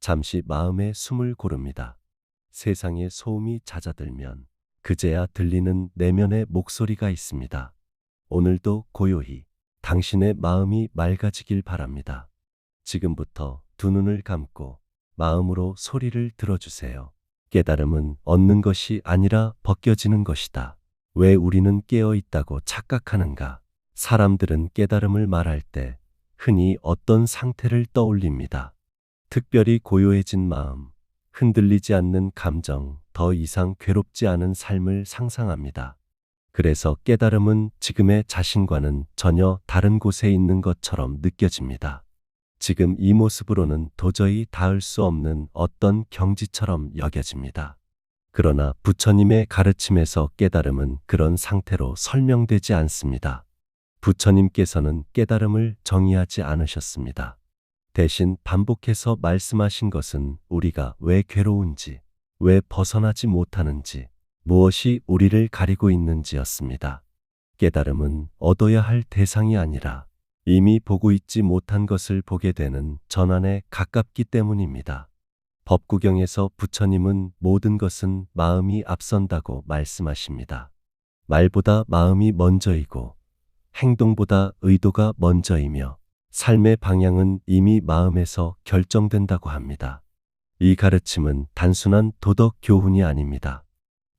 잠시 마음의 숨을 고릅니다. 세상의 소음이 잦아들면 그제야 들리는 내면의 목소리가 있습니다. 오늘도 고요히 당신의 마음이 맑아지길 바랍니다. 지금부터 두 눈을 감고 마음으로 소리를 들어주세요. 깨달음은 얻는 것이 아니라 벗겨지는 것이다. 왜 우리는 깨어 있다고 착각하는가? 사람들은 깨달음을 말할 때 흔히 어떤 상태를 떠올립니다. 특별히 고요해진 마음, 흔들리지 않는 감정, 더 이상 괴롭지 않은 삶을 상상합니다. 그래서 깨달음은 지금의 자신과는 전혀 다른 곳에 있는 것처럼 느껴집니다. 지금 이 모습으로는 도저히 닿을 수 없는 어떤 경지처럼 여겨집니다. 그러나 부처님의 가르침에서 깨달음은 그런 상태로 설명되지 않습니다. 부처님께서는 깨달음을 정의하지 않으셨습니다. 대신 반복해서 말씀하신 것은 우리가 왜 괴로운지, 왜 벗어나지 못하는지, 무엇이 우리를 가리고 있는지였습니다. 깨달음은 얻어야 할 대상이 아니라 이미 보고 있지 못한 것을 보게 되는 전환에 가깝기 때문입니다. 법구경에서 부처님은 모든 것은 마음이 앞선다고 말씀하십니다. 말보다 마음이 먼저이고 행동보다 의도가 먼저이며 삶의 방향은 이미 마음에서 결정된다고 합니다. 이 가르침은 단순한 도덕 교훈이 아닙니다.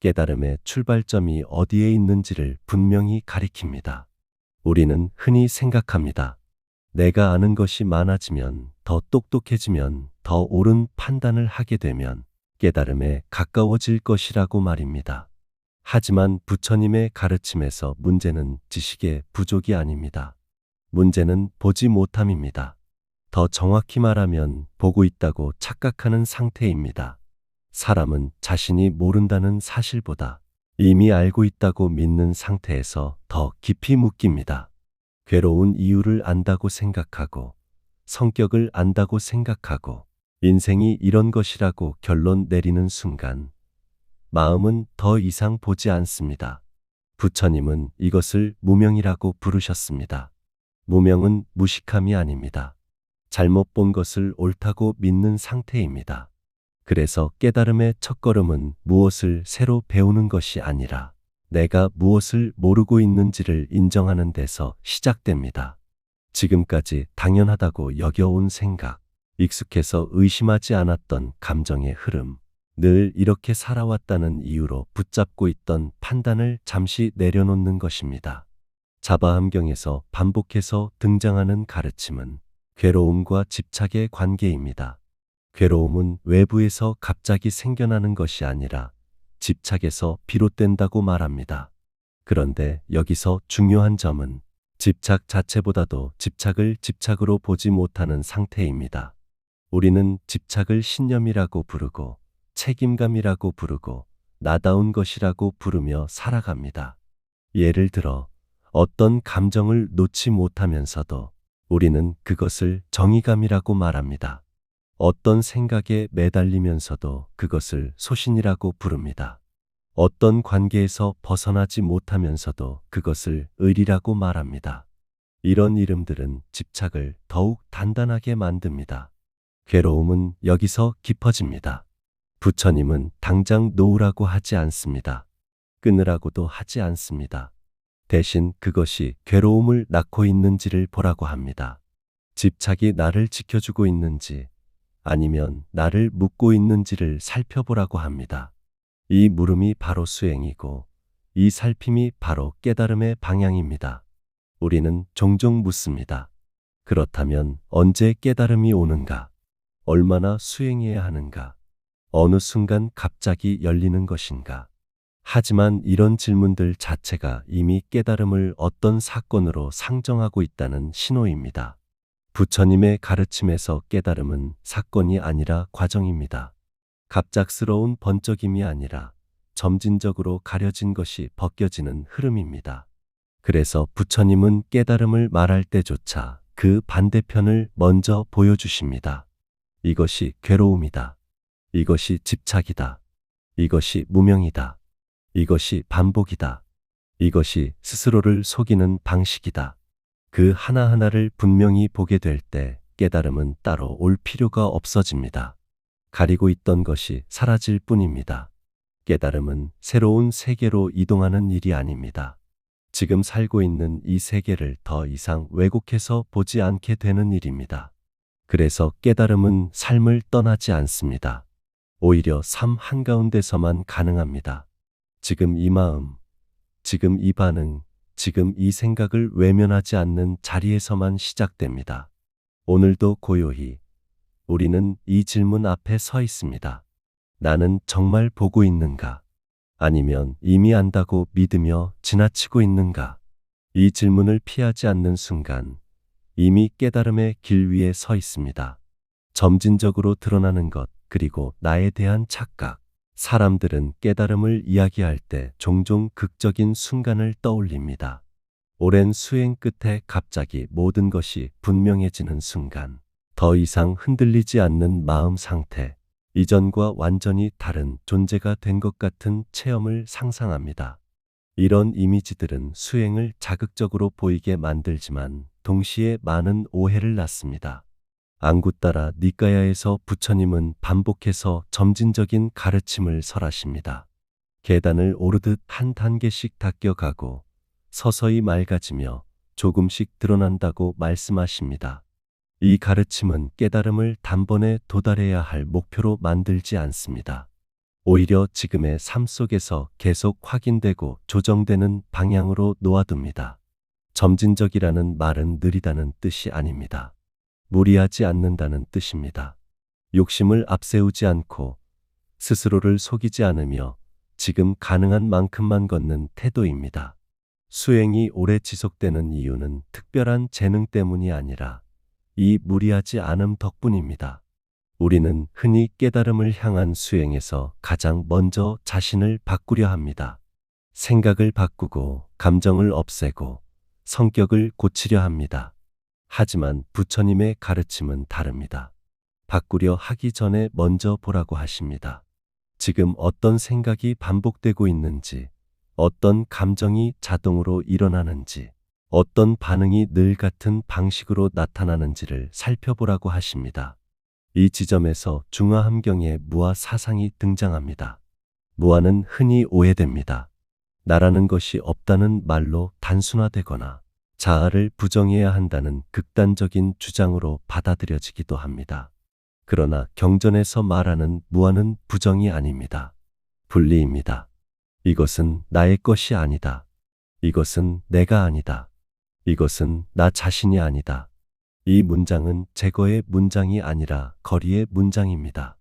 깨달음의 출발점이 어디에 있는지를 분명히 가리킵니다. 우리는 흔히 생각합니다. 내가 아는 것이 많아지면, 더 똑똑해지면, 더 옳은 판단을 하게 되면 깨달음에 가까워질 것이라고 말입니다. 하지만 부처님의 가르침에서 문제는 지식의 부족이 아닙니다. 문제는 보지 못함입니다. 더 정확히 말하면 보고 있다고 착각하는 상태입니다. 사람은 자신이 모른다는 사실보다 이미 알고 있다고 믿는 상태에서 더 깊이 묶입니다. 괴로운 이유를 안다고 생각하고, 성격을 안다고 생각하고, 인생이 이런 것이라고 결론 내리는 순간, 마음은 더 이상 보지 않습니다. 부처님은 이것을 무명이라고 부르셨습니다. 무명은 무식함이 아닙니다. 잘못 본 것을 옳다고 믿는 상태입니다. 그래서 깨달음의 첫걸음은 무엇을 새로 배우는 것이 아니라 내가 무엇을 모르고 있는지를 인정하는 데서 시작됩니다. 지금까지 당연하다고 여겨온 생각, 익숙해서 의심하지 않았던 감정의 흐름, 늘 이렇게 살아왔다는 이유로 붙잡고 있던 판단을 잠시 내려놓는 것입니다. 자바함경에서 반복해서 등장하는 가르침은 괴로움과 집착의 관계입니다. 괴로움은 외부에서 갑자기 생겨나는 것이 아니라 집착에서 비롯된다고 말합니다. 그런데 여기서 중요한 점은 집착 자체보다도 집착을 집착으로 보지 못하는 상태입니다. 우리는 집착을 신념이라고 부르고 책임감이라고 부르고 나다운 것이라고 부르며 살아갑니다. 예를 들어 어떤 감정을 놓지 못하면서도 우리는 그것을 정의감이라고 말합니다. 어떤 생각에 매달리면서도 그것을 소신이라고 부릅니다. 어떤 관계에서 벗어나지 못하면서도 그것을 의리라고 말합니다. 이런 이름들은 집착을 더욱 단단하게 만듭니다. 괴로움은 여기서 깊어집니다. 부처님은 당장 놓으라고 하지 않습니다. 끊으라고도 하지 않습니다. 대신 그것이 괴로움을 낳고 있는지를 보라고 합니다. 집착이 나를 지켜주고 있는지 아니면 나를 묶고 있는지를 살펴보라고 합니다. 이 물음이 바로 수행이고 이 살핌이 바로 깨달음의 방향입니다. 우리는 종종 묻습니다. 그렇다면 언제 깨달음이 오는가? 얼마나 수행해야 하는가? 어느 순간 갑자기 열리는 것인가? 하지만 이런 질문들 자체가 이미 깨달음을 어떤 사건으로 상정하고 있다는 신호입니다. 부처님의 가르침에서 깨달음은 사건이 아니라 과정입니다. 갑작스러운 번쩍임이 아니라 점진적으로 가려진 것이 벗겨지는 흐름입니다. 그래서 부처님은 깨달음을 말할 때조차 그 반대편을 먼저 보여주십니다. 이것이 괴로움이다. 이것이 집착이다. 이것이 무명이다. 이것이 반복이다. 이것이 스스로를 속이는 방식이다. 그 하나하나를 분명히 보게 될 때 깨달음은 따로 올 필요가 없어집니다. 가리고 있던 것이 사라질 뿐입니다. 깨달음은 새로운 세계로 이동하는 일이 아닙니다. 지금 살고 있는 이 세계를 더 이상 왜곡해서 보지 않게 되는 일입니다. 그래서 깨달음은 삶을 떠나지 않습니다. 오히려 삶 한가운데서만 가능합니다. 지금 이 마음, 지금 이 반응, 지금 이 생각을 외면하지 않는 자리에서만 시작됩니다. 오늘도 고요히 우리는 이 질문 앞에 서 있습니다. 나는 정말 보고 있는가? 아니면 이미 안다고 믿으며 지나치고 있는가? 이 질문을 피하지 않는 순간 이미 깨달음의 길 위에 서 있습니다. 점진적으로 드러나는 것, 그리고 나에 대한 착각. 사람들은 깨달음을 이야기할 때 종종 극적인 순간을 떠올립니다. 오랜 수행 끝에 갑자기 모든 것이 분명해지는 순간. 더 이상 흔들리지 않는 마음 상태. 이전과 완전히 다른 존재가 된 것 같은 체험을 상상합니다. 이런 이미지들은 수행을 자극적으로 보이게 만들지만 동시에 많은 오해를 낳습니다. 앙구따라 니까야에서 부처님은 반복해서 점진적인 가르침을 설하십니다. 계단을 오르듯 한 단계씩 닦여가고 서서히 맑아지며 조금씩 드러난다고 말씀하십니다. 이 가르침은 깨달음을 단번에 도달해야 할 목표로 만들지 않습니다. 오히려 지금의 삶 속에서 계속 확인되고 조정되는 방향으로 놓아둡니다. 점진적이라는 말은 느리다는 뜻이 아닙니다. 무리하지 않는다는 뜻입니다. 욕심을 앞세우지 않고 스스로를 속이지 않으며 지금 가능한 만큼만 걷는 태도입니다. 수행이 오래 지속되는 이유는 특별한 재능 때문이 아니라 이 무리하지 않음 덕분입니다. 우리는 흔히 깨달음을 향한 수행에서 가장 먼저 자신을 바꾸려 합니다. 생각을 바꾸고 감정을 없애고 성격을 고치려 합니다. 하지만 부처님의 가르침은 다릅니다. 바꾸려 하기 전에 먼저 보라고 하십니다. 지금 어떤 생각이 반복되고 있는지, 어떤 감정이 자동으로 일어나는지, 어떤 반응이 늘 같은 방식으로 나타나는지를 살펴보라고 하십니다. 이 지점에서 중화함경의 무아 사상이 등장합니다. 무아는 흔히 오해됩니다. 나라는 것이 없다는 말로 단순화되거나 자아를 부정해야 한다는 극단적인 주장으로 받아들여지기도 합니다. 그러나 경전에서 말하는 무아는 부정이 아닙니다. 분리입니다. 이것은 나의 것이 아니다. 이것은 내가 아니다. 이것은 나 자신이 아니다. 이 문장은 제거의 문장이 아니라 거리의 문장입니다.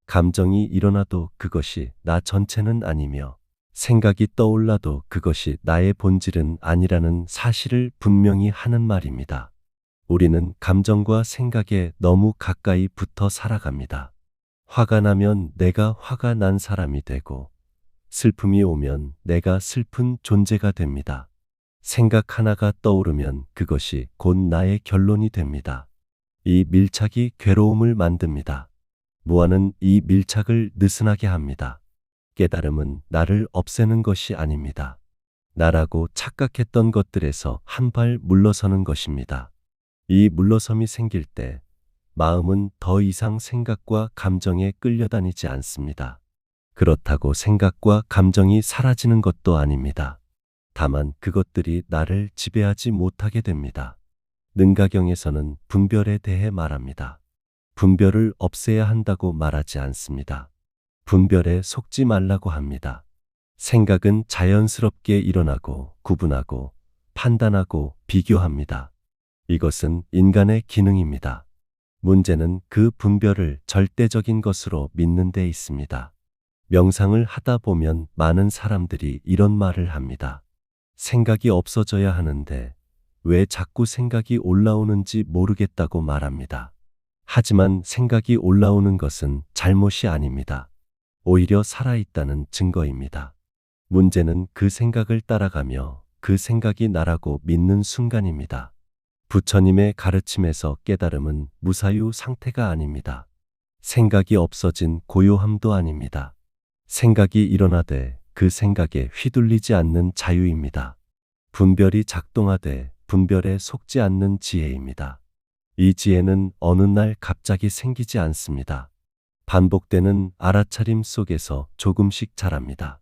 감정이 일어나도 그것이 나 전체는 아니며 생각이 떠올라도 그것이 나의 본질은 아니라는 사실을 분명히 하는 말입니다. 우리는 감정과 생각에 너무 가까이 붙어 살아갑니다. 화가 나면 내가 화가 난 사람이 되고 슬픔이 오면 내가 슬픈 존재가 됩니다. 생각 하나가 떠오르면 그것이 곧 나의 결론이 됩니다. 이 밀착이 괴로움을 만듭니다. 무아는 이 밀착을 느슨하게 합니다. 깨달음은 나를 없애는 것이 아닙니다. 나라고 착각했던 것들에서 한 발 물러서는 것입니다. 이 물러섬이 생길 때 마음은 더 이상 생각과 감정에 끌려다니지 않습니다. 그렇다고 생각과 감정이 사라지는 것도 아닙니다. 다만 그것들이 나를 지배하지 못하게 됩니다. 능가경에서는 분별에 대해 말합니다. 분별을 없애야 한다고 말하지 않습니다. 분별에 속지 말라고 합니다. 생각은 자연스럽게 일어나고 구분하고 판단하고 비교합니다. 이것은 인간의 기능입니다. 문제는 그 분별을 절대적인 것으로 믿는 데 있습니다. 명상을 하다 보면 많은 사람들이 이런 말을 합니다. 생각이 없어져야 하는데 왜 자꾸 생각이 올라오는지 모르겠다고 말합니다. 하지만 생각이 올라오는 것은 잘못이 아닙니다. 오히려 살아있다는 증거입니다. 문제는 그 생각을 따라가며 그 생각이 나라고 믿는 순간입니다. 부처님의 가르침에서 깨달음은 무사유 상태가 아닙니다. 생각이 없어진 고요함도 아닙니다. 생각이 일어나되 그 생각에 휘둘리지 않는 자유입니다. 분별이 작동하되 분별에 속지 않는 지혜입니다. 이 지혜는 어느 날 갑자기 생기지 않습니다. 반복되는 알아차림 속에서 조금씩 자랍니다.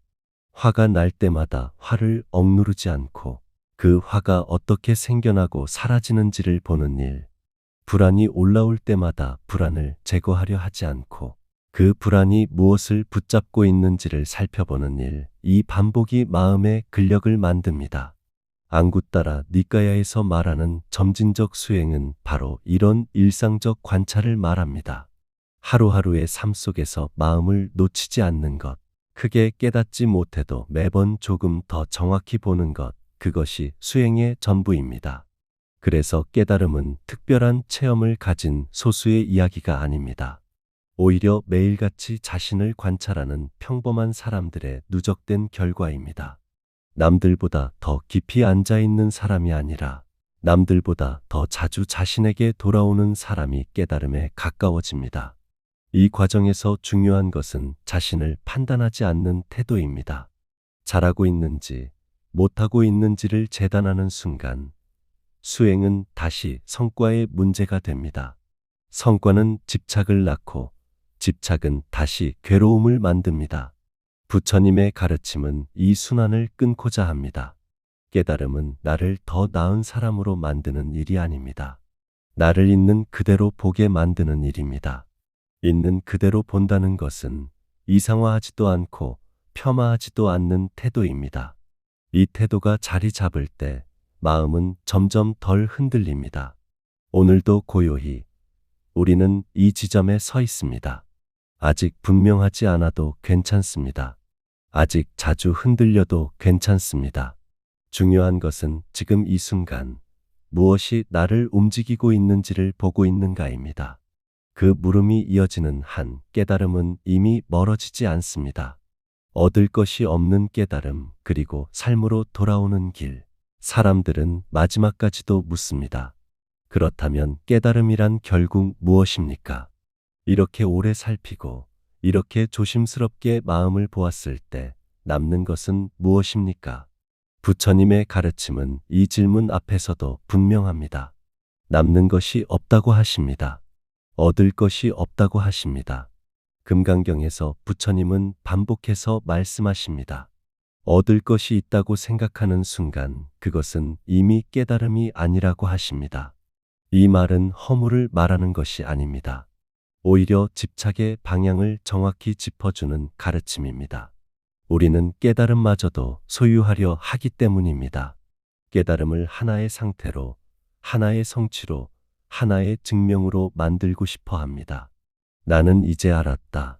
화가 날 때마다 화를 억누르지 않고 그 화가 어떻게 생겨나고 사라지는지를 보는 일, 불안이 올라올 때마다 불안을 제거하려 하지 않고 그 불안이 무엇을 붙잡고 있는지를 살펴보는 일, 이 반복이 마음의 근력을 만듭니다. 앙구따라 니까야에서 말하는 점진적 수행은 바로 이런 일상적 관찰을 말합니다. 하루하루의 삶 속에서 마음을 놓치지 않는 것, 크게 깨닫지 못해도 매번 조금 더 정확히 보는 것, 그것이 수행의 전부입니다. 그래서 깨달음은 특별한 체험을 가진 소수의 이야기가 아닙니다. 오히려 매일같이 자신을 관찰하는 평범한 사람들의 누적된 결과입니다. 남들보다 더 깊이 앉아 있는 사람이 아니라 남들보다 더 자주 자신에게 돌아오는 사람이 깨달음에 가까워집니다. 이 과정에서 중요한 것은 자신을 판단하지 않는 태도입니다. 잘하고 있는지 못하고 있는지를 재단하는 순간 수행은 다시 성과의 문제가 됩니다. 성과는 집착을 낳고 집착은 다시 괴로움을 만듭니다. 부처님의 가르침은 이 순환을 끊고자 합니다. 깨달음은 나를 더 나은 사람으로 만드는 일이 아닙니다. 나를 있는 그대로 보게 만드는 일입니다. 있는 그대로 본다는 것은 이상화하지도 않고 폄하하지도 않는 태도입니다. 이 태도가 자리 잡을 때 마음은 점점 덜 흔들립니다. 오늘도 고요히 우리는 이 지점에 서 있습니다. 아직 분명하지 않아도 괜찮습니다. 아직 자주 흔들려도 괜찮습니다. 중요한 것은 지금 이 순간 무엇이 나를 움직이고 있는지를 보고 있는가입니다. 그 물음이 이어지는 한 깨달음은 이미 멀어지지 않습니다. 얻을 것이 없는 깨달음, 그리고 삶으로 돌아오는 길. 사람들은 마지막까지도 묻습니다. 그렇다면 깨달음이란 결국 무엇입니까? 이렇게 오래 살피고 이렇게 조심스럽게 마음을 보았을 때 남는 것은 무엇입니까? 부처님의 가르침은 이 질문 앞에서도 분명합니다. 남는 것이 없다고 하십니다. 얻을 것이 없다고 하십니다. 금강경에서 부처님은 반복해서 말씀하십니다. 얻을 것이 있다고 생각하는 순간 그것은 이미 깨달음이 아니라고 하십니다. 이 말은 허물을 말하는 것이 아닙니다. 오히려 집착의 방향을 정확히 짚어주는 가르침입니다. 우리는 깨달음마저도 소유하려 하기 때문입니다. 깨달음을 하나의 상태로, 하나의 성취로, 하나의 증명으로 만들고 싶어 합니다. 나는 이제 알았다.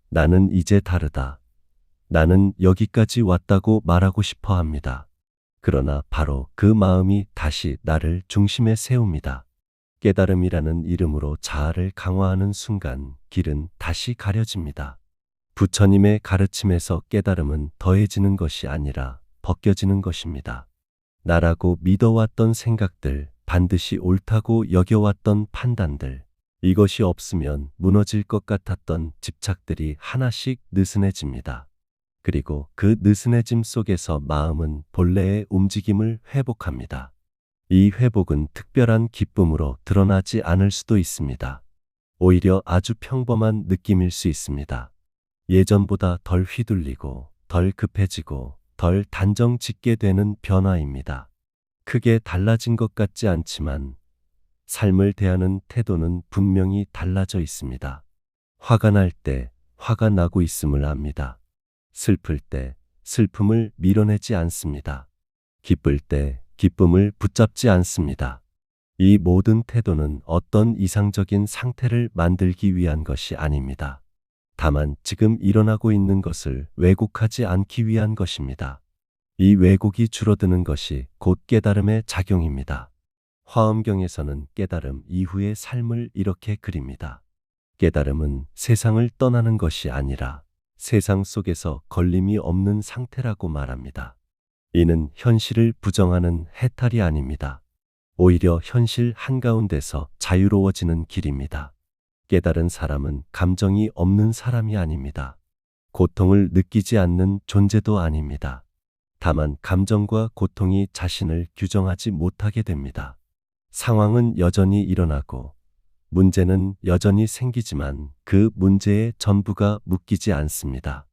나는 이제 다르다. 나는 여기까지 왔다고 말하고 싶어 합니다. 그러나 바로 그 마음이 다시 나를 중심에 세웁니다. 깨달음이라는 이름으로 자아를 강화하는 순간 길은 다시 가려집니다. 부처님의 가르침에서 깨달음은 더해지는 것이 아니라 벗겨지는 것입니다. 나라고 믿어왔던 생각들, 반드시 옳다고 여겨왔던 판단들, 이것이 없으면 무너질 것 같았던 집착들이 하나씩 느슨해집니다. 그리고 그 느슨해짐 속에서 마음은 본래의 움직임을 회복합니다. 이 회복은 특별한 기쁨으로 드러나지 않을 수도 있습니다. 오히려 아주 평범한 느낌일 수 있습니다. 예전보다 덜 휘둘리고, 덜 급해지고, 덜 단정 짓게 되는 변화입니다. 크게 달라진 것 같지 않지만 삶을 대하는 태도는 분명히 달라져 있습니다. 화가 날 때 화가 나고 있음을 압니다. 슬플 때 슬픔을 밀어내지 않습니다. 기쁠 때 기쁨을 붙잡지 않습니다. 이 모든 태도는 어떤 이상적인 상태를 만들기 위한 것이 아닙니다. 다만 지금 일어나고 있는 것을 왜곡하지 않기 위한 것입니다. 이 왜곡이 줄어드는 것이 곧 깨달음의 작용입니다. 화엄경에서는 깨달음 이후의 삶을 이렇게 그립니다. 깨달음은 세상을 떠나는 것이 아니라 세상 속에서 걸림이 없는 상태라고 말합니다. 이는 현실을 부정하는 해탈이 아닙니다. 오히려 현실 한가운데서 자유로워지는 길입니다. 깨달은 사람은 감정이 없는 사람이 아닙니다. 고통을 느끼지 않는 존재도 아닙니다. 다만 감정과 고통이 자신을 규정하지 못하게 됩니다. 상황은 여전히 일어나고 문제는 여전히 생기지만 그 문제의 전부가 묶이지 않습니다.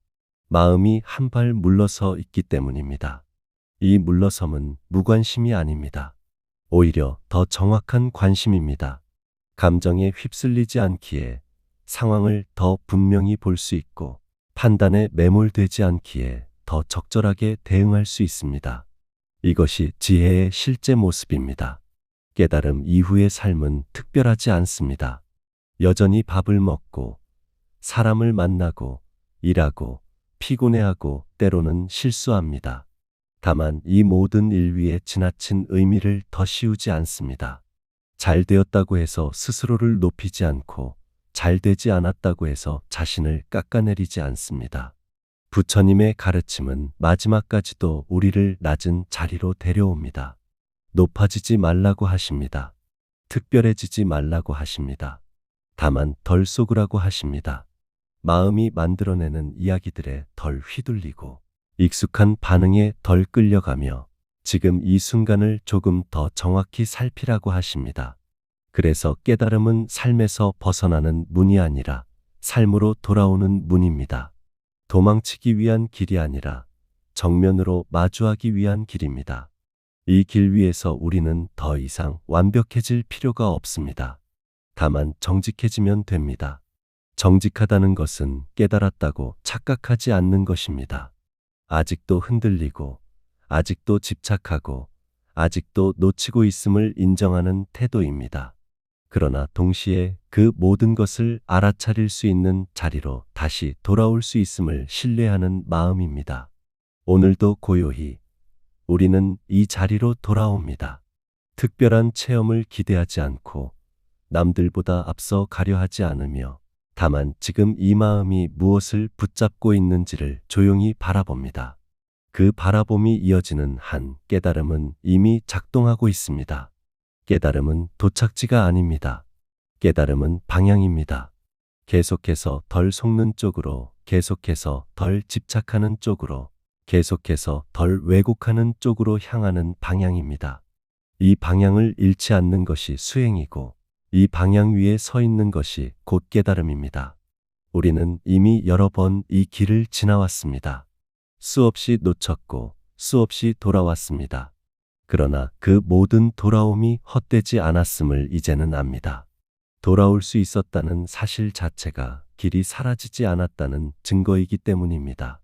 마음이 한 발 물러서 있기 때문입니다. 이 물러섬은 무관심이 아닙니다. 오히려 더 정확한 관심입니다. 감정에 휩쓸리지 않기에 상황을 더 분명히 볼 수 있고 판단에 매몰되지 않기에 더 적절하게 대응할 수 있습니다. 이것이 지혜의 실제 모습입니다. 깨달음 이후의 삶은 특별하지 않습니다. 여전히 밥을 먹고 사람을 만나고 일하고 피곤해하고 때로는 실수합니다. 다만 이 모든 일 위에 지나친 의미를 더 씌우지 않습니다. 잘 되었다고 해서 스스로를 높이지 않고 잘 되지 않았다고 해서 자신을 깎아내리지 않습니다. 부처님의 가르침은 마지막까지도 우리를 낮은 자리로 데려옵니다. 높아지지 말라고 하십니다. 특별해지지 말라고 하십니다. 다만 덜 속으라고 하십니다. 마음이 만들어내는 이야기들에 덜 휘둘리고 익숙한 반응에 덜 끌려가며 지금 이 순간을 조금 더 정확히 살피라고 하십니다. 그래서 깨달음은 삶에서 벗어나는 문이 아니라 삶으로 돌아오는 문입니다. 도망치기 위한 길이 아니라 정면으로 마주하기 위한 길입니다. 이 길 위에서 우리는 더 이상 완벽해질 필요가 없습니다. 다만 정직해지면 됩니다. 정직하다는 것은 깨달았다고 착각하지 않는 것입니다. 아직도 흔들리고, 아직도 집착하고, 아직도 놓치고 있음을 인정하는 태도입니다. 그러나 동시에 그 모든 것을 알아차릴 수 있는 자리로 다시 돌아올 수 있음을 신뢰하는 마음입니다. 오늘도 고요히 우리는 이 자리로 돌아옵니다. 특별한 체험을 기대하지 않고 남들보다 앞서 가려 하지 않으며 다만 지금 이 마음이 무엇을 붙잡고 있는지를 조용히 바라봅니다. 그 바라봄이 이어지는 한 깨달음은 이미 작동하고 있습니다. 깨달음은 도착지가 아닙니다. 깨달음은 방향입니다. 계속해서 덜 속는 쪽으로, 계속해서 덜 집착하는 쪽으로, 계속해서 덜 왜곡하는 쪽으로 향하는 방향입니다. 이 방향을 잃지 않는 것이 수행이고 이 방향 위에 서 있는 것이 곧 깨달음입니다. 우리는 이미 여러 번 이 길을 지나왔습니다. 수없이 놓쳤고 수없이 돌아왔습니다. 그러나 그 모든 돌아옴이 헛되지 않았음을 이제는 압니다. 돌아올 수 있었다는 사실 자체가 길이 사라지지 않았다는 증거이기 때문입니다.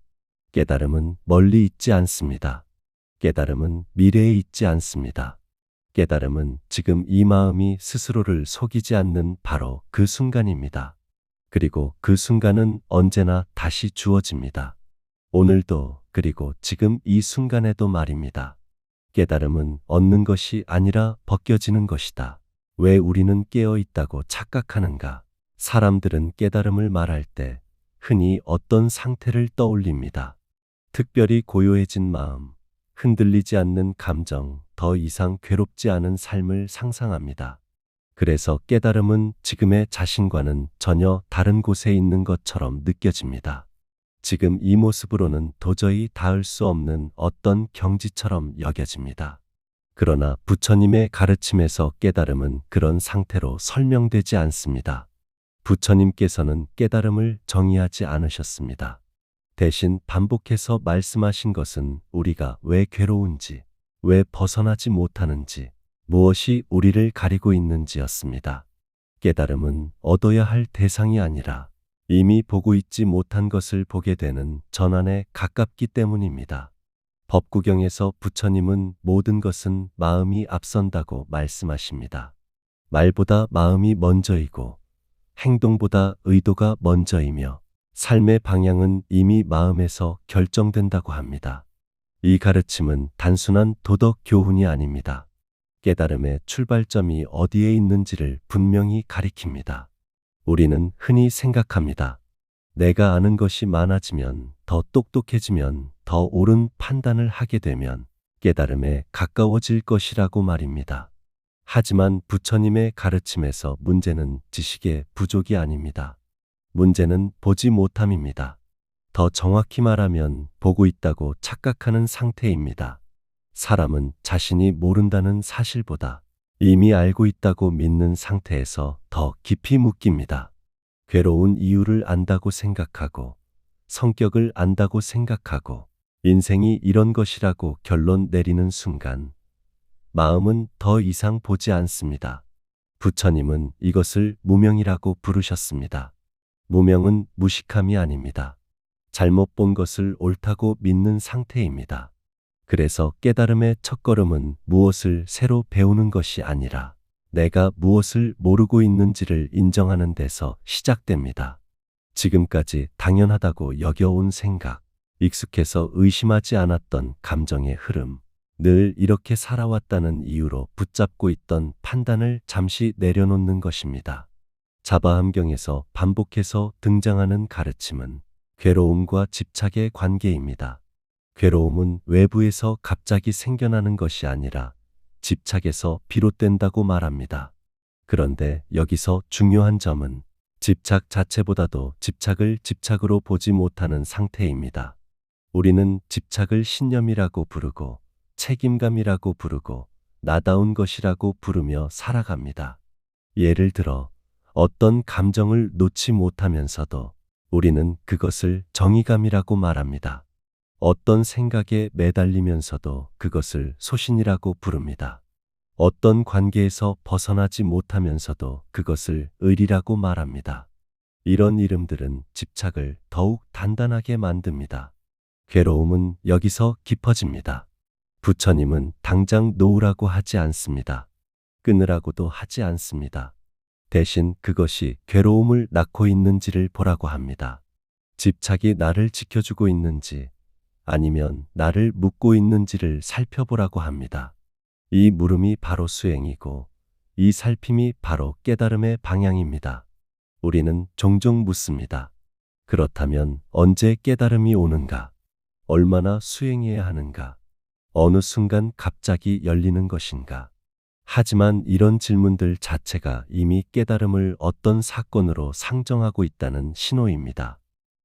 깨달음은 멀리 있지 않습니다. 깨달음은 미래에 있지 않습니다. 깨달음은 지금 이 마음이 스스로를 속이지 않는 바로 그 순간입니다. 그리고 그 순간은 언제나 다시 주어집니다. 오늘도 그리고 지금 이 순간에도 말입니다. 깨달음은 얻는 것이 아니라 벗겨지는 것이다. 왜 우리는 깨어 있다고 착각하는가? 사람들은 깨달음을 말할 때 흔히 어떤 상태를 떠올립니다. 특별히 고요해진 마음, 흔들리지 않는 감정, 더 이상 괴롭지 않은 삶을 상상합니다. 그래서 깨달음은 지금의 자신과는 전혀 다른 곳에 있는 것처럼 느껴집니다. 지금 이 모습으로는 도저히 닿을 수 없는 어떤 경지처럼 여겨집니다. 그러나 부처님의 가르침에서 깨달음은 그런 상태로 설명되지 않습니다. 부처님께서는 깨달음을 정의하지 않으셨습니다. 대신 반복해서 말씀하신 것은 우리가 왜 괴로운지, 왜 벗어나지 못하는지, 무엇이 우리를 가리고 있는지였습니다. 깨달음은 얻어야 할 대상이 아니라 이미 보고 있지 못한 것을 보게 되는 전환에 가깝기 때문입니다. 법구경에서 부처님은 모든 것은 마음이 앞선다고 말씀하십니다. 말보다 마음이 먼저이고 행동보다 의도가 먼저이며 삶의 방향은 이미 마음에서 결정된다고 합니다. 이 가르침은 단순한 도덕 교훈이 아닙니다. 깨달음의 출발점이 어디에 있는지를 분명히 가리킵니다. 우리는 흔히 생각합니다. 내가 아는 것이 많아지면, 더 똑똑해지면, 더 옳은 판단을 하게 되면 깨달음에 가까워질 것이라고 말입니다. 하지만 부처님의 가르침에서 문제는 지식의 부족이 아닙니다. 문제는 보지 못함입니다. 더 정확히 말하면 보고 있다고 착각하는 상태입니다. 사람은 자신이 모른다는 사실보다 이미 알고 있다고 믿는 상태에서 더 깊이 묶입니다. 괴로운 이유를 안다고 생각하고, 성격을 안다고 생각하고, 인생이 이런 것이라고 결론 내리는 순간, 마음은 더 이상 보지 않습니다. 부처님은 이것을 무명이라고 부르셨습니다. 무명은 무식함이 아닙니다. 잘못 본 것을 옳다고 믿는 상태입니다. 그래서 깨달음의 첫걸음은 무엇을 새로 배우는 것이 아니라 내가 무엇을 모르고 있는지를 인정하는 데서 시작됩니다. 지금까지 당연하다고 여겨온 생각, 익숙해서 의심하지 않았던 감정의 흐름, 늘 이렇게 살아왔다는 이유로 붙잡고 있던 판단을 잠시 내려놓는 것입니다. 자바함경에서 반복해서 등장하는 가르침은 괴로움과 집착의 관계입니다. 괴로움은 외부에서 갑자기 생겨나는 것이 아니라 집착에서 비롯된다고 말합니다. 그런데 여기서 중요한 점은 집착 자체보다도 집착을 집착으로 보지 못하는 상태입니다. 우리는 집착을 신념이라고 부르고 책임감이라고 부르고 나다운 것이라고 부르며 살아갑니다. 예를 들어 어떤 감정을 놓지 못하면서도 우리는 그것을 정의감이라고 말합니다. 어떤 생각에 매달리면서도 그것을 소신이라고 부릅니다. 어떤 관계에서 벗어나지 못하면서도 그것을 의리라고 말합니다. 이런 이름들은 집착을 더욱 단단하게 만듭니다. 괴로움은 여기서 깊어집니다. 부처님은 당장 놓으라고 하지 않습니다. 끊으라고도 하지 않습니다. 대신 그것이 괴로움을 낳고 있는지를 보라고 합니다. 집착이 나를 지켜주고 있는지 아니면 나를 묶고 있는지를 살펴보라고 합니다. 이 물음이 바로 수행이고 이 살핌이 바로 깨달음의 방향입니다. 우리는 종종 묻습니다. 그렇다면 언제 깨달음이 오는가? 얼마나 수행해야 하는가? 어느 순간 갑자기 열리는 것인가? 하지만 이런 질문들 자체가 이미 깨달음을 어떤 사건으로 상정하고 있다는 신호입니다.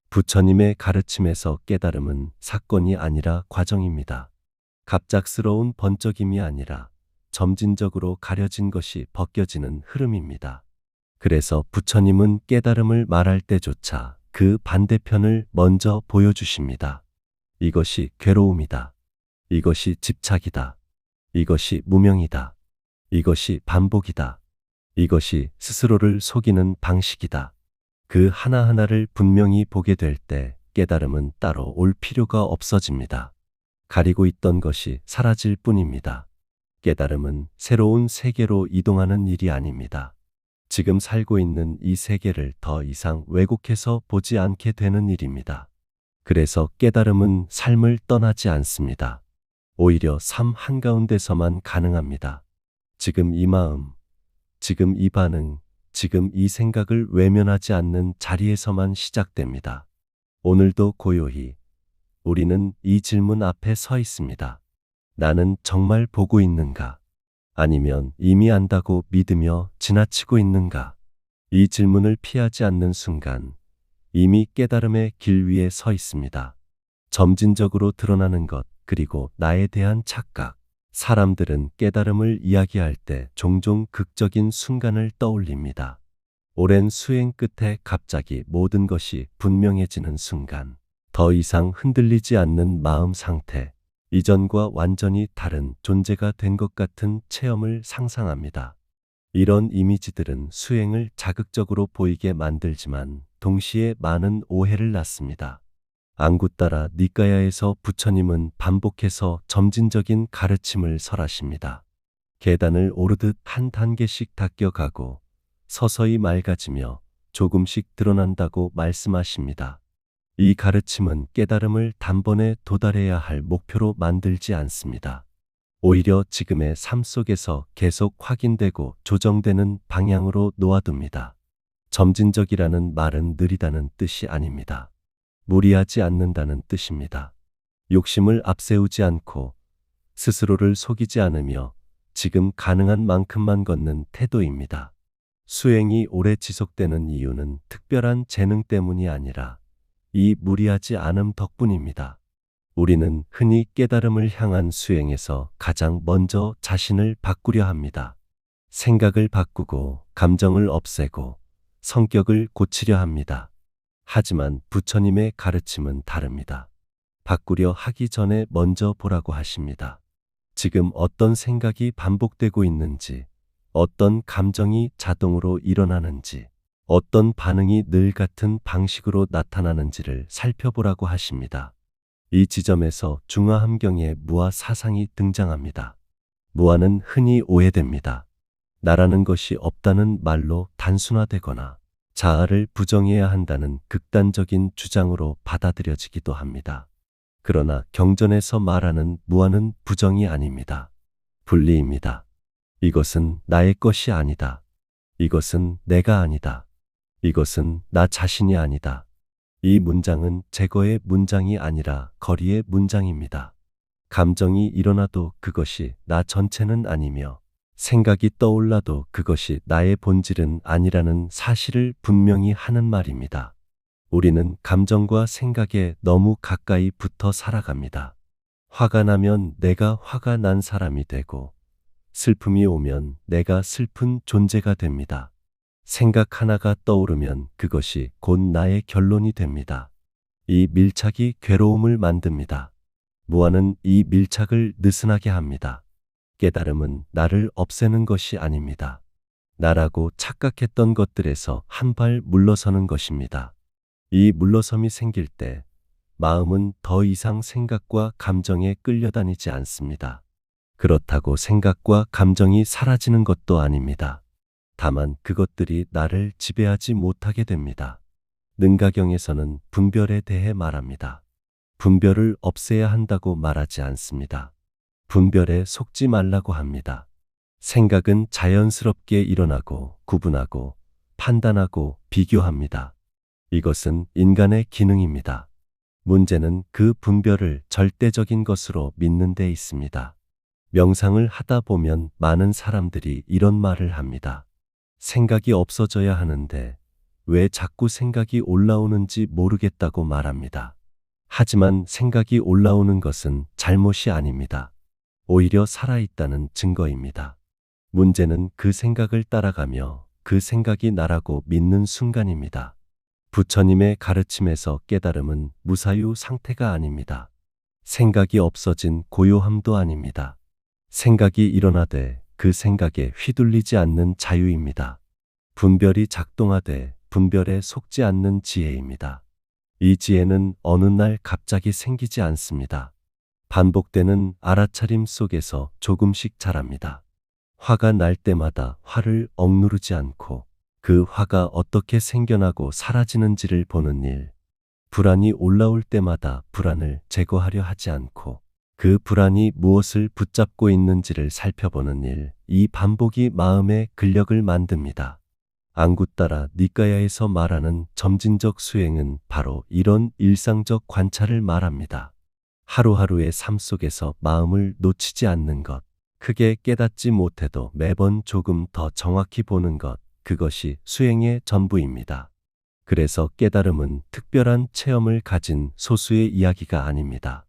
부처님의 가르침에서 깨달음은 사건이 아니라 과정입니다. 갑작스러운 번쩍임이 아니라 점진적으로 가려진 것이 벗겨지는 흐름입니다. 그래서 부처님은 깨달음을 말할 때조차 그 반대편을 먼저 보여주십니다. 이것이 괴로움이다. 이것이 집착이다. 이것이 무명이다. 이것이 반복이다. 이것이 스스로를 속이는 방식이다. 그 하나하나를 분명히 보게 될 때 깨달음은 따로 올 필요가 없어집니다. 가리고 있던 것이 사라질 뿐입니다. 깨달음은 새로운 세계로 이동하는 일이 아닙니다. 지금 살고 있는 이 세계를 더 이상 왜곡해서 보지 않게 되는 일입니다. 그래서 깨달음은 삶을 떠나지 않습니다. 오히려 삶 한가운데서만 가능합니다. 지금 이 마음, 지금 이 반응, 지금 이 생각을 외면하지 않는 자리에서만 시작됩니다. 오늘도 고요히 우리는 이 질문 앞에 서 있습니다. 나는 정말 보고 있는가? 아니면 이미 안다고 믿으며 지나치고 있는가? 이 질문을 피하지 않는 순간 이미 깨달음의 길 위에 서 있습니다. 점진적으로 드러나는 것, 그리고 나에 대한 착각. 사람들은 깨달음을 이야기할 때 종종 극적인 순간을 떠올립니다. 오랜 수행 끝에 갑자기 모든 것이 분명해지는 순간, 더 이상 흔들리지 않는 마음 상태, 이전과 완전히 다른 존재가 된 것 같은 체험을 상상합니다. 이런 이미지들은 수행을 자극적으로 보이게 만들지만 동시에 많은 오해를 낳습니다. 앙구따라 니까야에서 부처님은 반복해서 점진적인 가르침을 설하십니다. 계단을 오르듯 한 단계씩 닦여가고 서서히 맑아지며 조금씩 드러난다고 말씀하십니다. 이 가르침은 깨달음을 단번에 도달해야 할 목표로 만들지 않습니다. 오히려 지금의 삶 속에서 계속 확인되고 조정되는 방향으로 놓아둡니다. 점진적이라는 말은 느리다는 뜻이 아닙니다. 무리하지 않는다는 뜻입니다. 욕심을 앞세우지 않고 스스로를 속이지 않으며 지금 가능한 만큼만 걷는 태도입니다. 수행이 오래 지속되는 이유는 특별한 재능 때문이 아니라 이 무리하지 않음 덕분입니다. 우리는 흔히 깨달음을 향한 수행에서 가장 먼저 자신을 바꾸려 합니다. 생각을 바꾸고 감정을 없애고 성격을 고치려 합니다. 하지만 부처님의 가르침은 다릅니다. 바꾸려 하기 전에 먼저 보라고 하십니다. 지금 어떤 생각이 반복되고 있는지, 어떤 감정이 자동으로 일어나는지, 어떤 반응이 늘 같은 방식으로 나타나는지를 살펴보라고 하십니다. 이 지점에서 중화함경의 무아 사상이 등장합니다. 무아는 흔히 오해됩니다. 나라는 것이 없다는 말로 단순화되거나 자아를 부정해야 한다는 극단적인 주장으로 받아들여지기도 합니다. 그러나 경전에서 말하는 무아는 부정이 아닙니다. 분리입니다. 이것은 나의 것이 아니다. 이것은 내가 아니다. 이것은 나 자신이 아니다. 이 문장은 제거의 문장이 아니라 거리의 문장입니다. 감정이 일어나도 그것이 나 전체는 아니며 생각이 떠올라도 그것이 나의 본질은 아니라는 사실을 분명히 하는 말입니다. 우리는 감정과 생각에 너무 가까이 붙어 살아갑니다. 화가 나면 내가 화가 난 사람이 되고 슬픔이 오면 내가 슬픈 존재가 됩니다. 생각 하나가 떠오르면 그것이 곧 나의 결론이 됩니다. 이 밀착이 괴로움을 만듭니다. 무아는 이 밀착을 느슨하게 합니다. 깨달음은 나를 없애는 것이 아닙니다. 나라고 착각했던 것들에서 한 발 물러서는 것입니다. 이 물러섬이 생길 때 마음은 더 이상 생각과 감정에 끌려다니지 않습니다. 그렇다고 생각과 감정이 사라지는 것도 아닙니다. 다만 그것들이 나를 지배하지 못하게 됩니다. 능가경에서는 분별에 대해 말합니다. 분별을 없애야 한다고 말하지 않습니다. 분별에 속지 말라고 합니다. 생각은 자연스럽게 일어나고 구분하고 판단하고 비교합니다. 이것은 인간의 기능입니다. 문제는 그 분별을 절대적인 것으로 믿는 데 있습니다. 명상을 하다 보면 많은 사람들이 이런 말을 합니다. 생각이 없어져야 하는데 왜 자꾸 생각이 올라오는지 모르겠다고 말합니다. 하지만 생각이 올라오는 것은 잘못이 아닙니다. 오히려 살아있다는 증거입니다. 문제는 그 생각을 따라가며 그 생각이 나라고 믿는 순간입니다. 부처님의 가르침에서 깨달음은 무사유 상태가 아닙니다. 생각이 없어진 고요함도 아닙니다. 생각이 일어나되 그 생각에 휘둘리지 않는 자유입니다. 분별이 작동하되 분별에 속지 않는 지혜입니다. 이 지혜는 어느 날 갑자기 생기지 않습니다. 반복되는 알아차림 속에서 조금씩 자랍니다. 화가 날 때마다 화를 억누르지 않고 그 화가 어떻게 생겨나고 사라지는지를 보는 일, 불안이 올라올 때마다 불안을 제거하려 하지 않고 그 불안이 무엇을 붙잡고 있는지를 살펴보는 일, 이 반복이 마음의 근력을 만듭니다. 앙구따라 니까야에서 말하는 점진적 수행은 바로 이런 일상적 관찰을 말합니다. 하루하루의 삶 속에서 마음을 놓치지 않는 것, 크게 깨닫지 못해도 매번 조금 더 정확히 보는 것, 그것이 수행의 전부입니다. 그래서 깨달음은 특별한 체험을 가진 소수의 이야기가 아닙니다.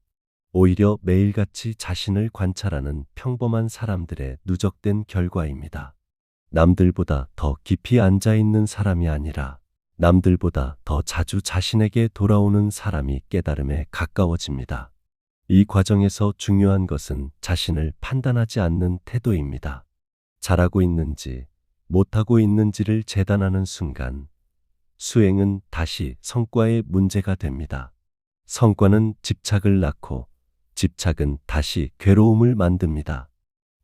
오히려 매일같이 자신을 관찰하는 평범한 사람들의 누적된 결과입니다. 남들보다 더 깊이 앉아있는 사람이 아니라 남들보다 더 자주 자신에게 돌아오는 사람이 깨달음에 가까워집니다. 이 과정에서 중요한 것은 자신을 판단하지 않는 태도입니다. 잘하고 있는지 못하고 있는지를 재단하는 순간 수행은 다시 성과의 문제가 됩니다. 성과는 집착을 낳고 집착은 다시 괴로움을 만듭니다.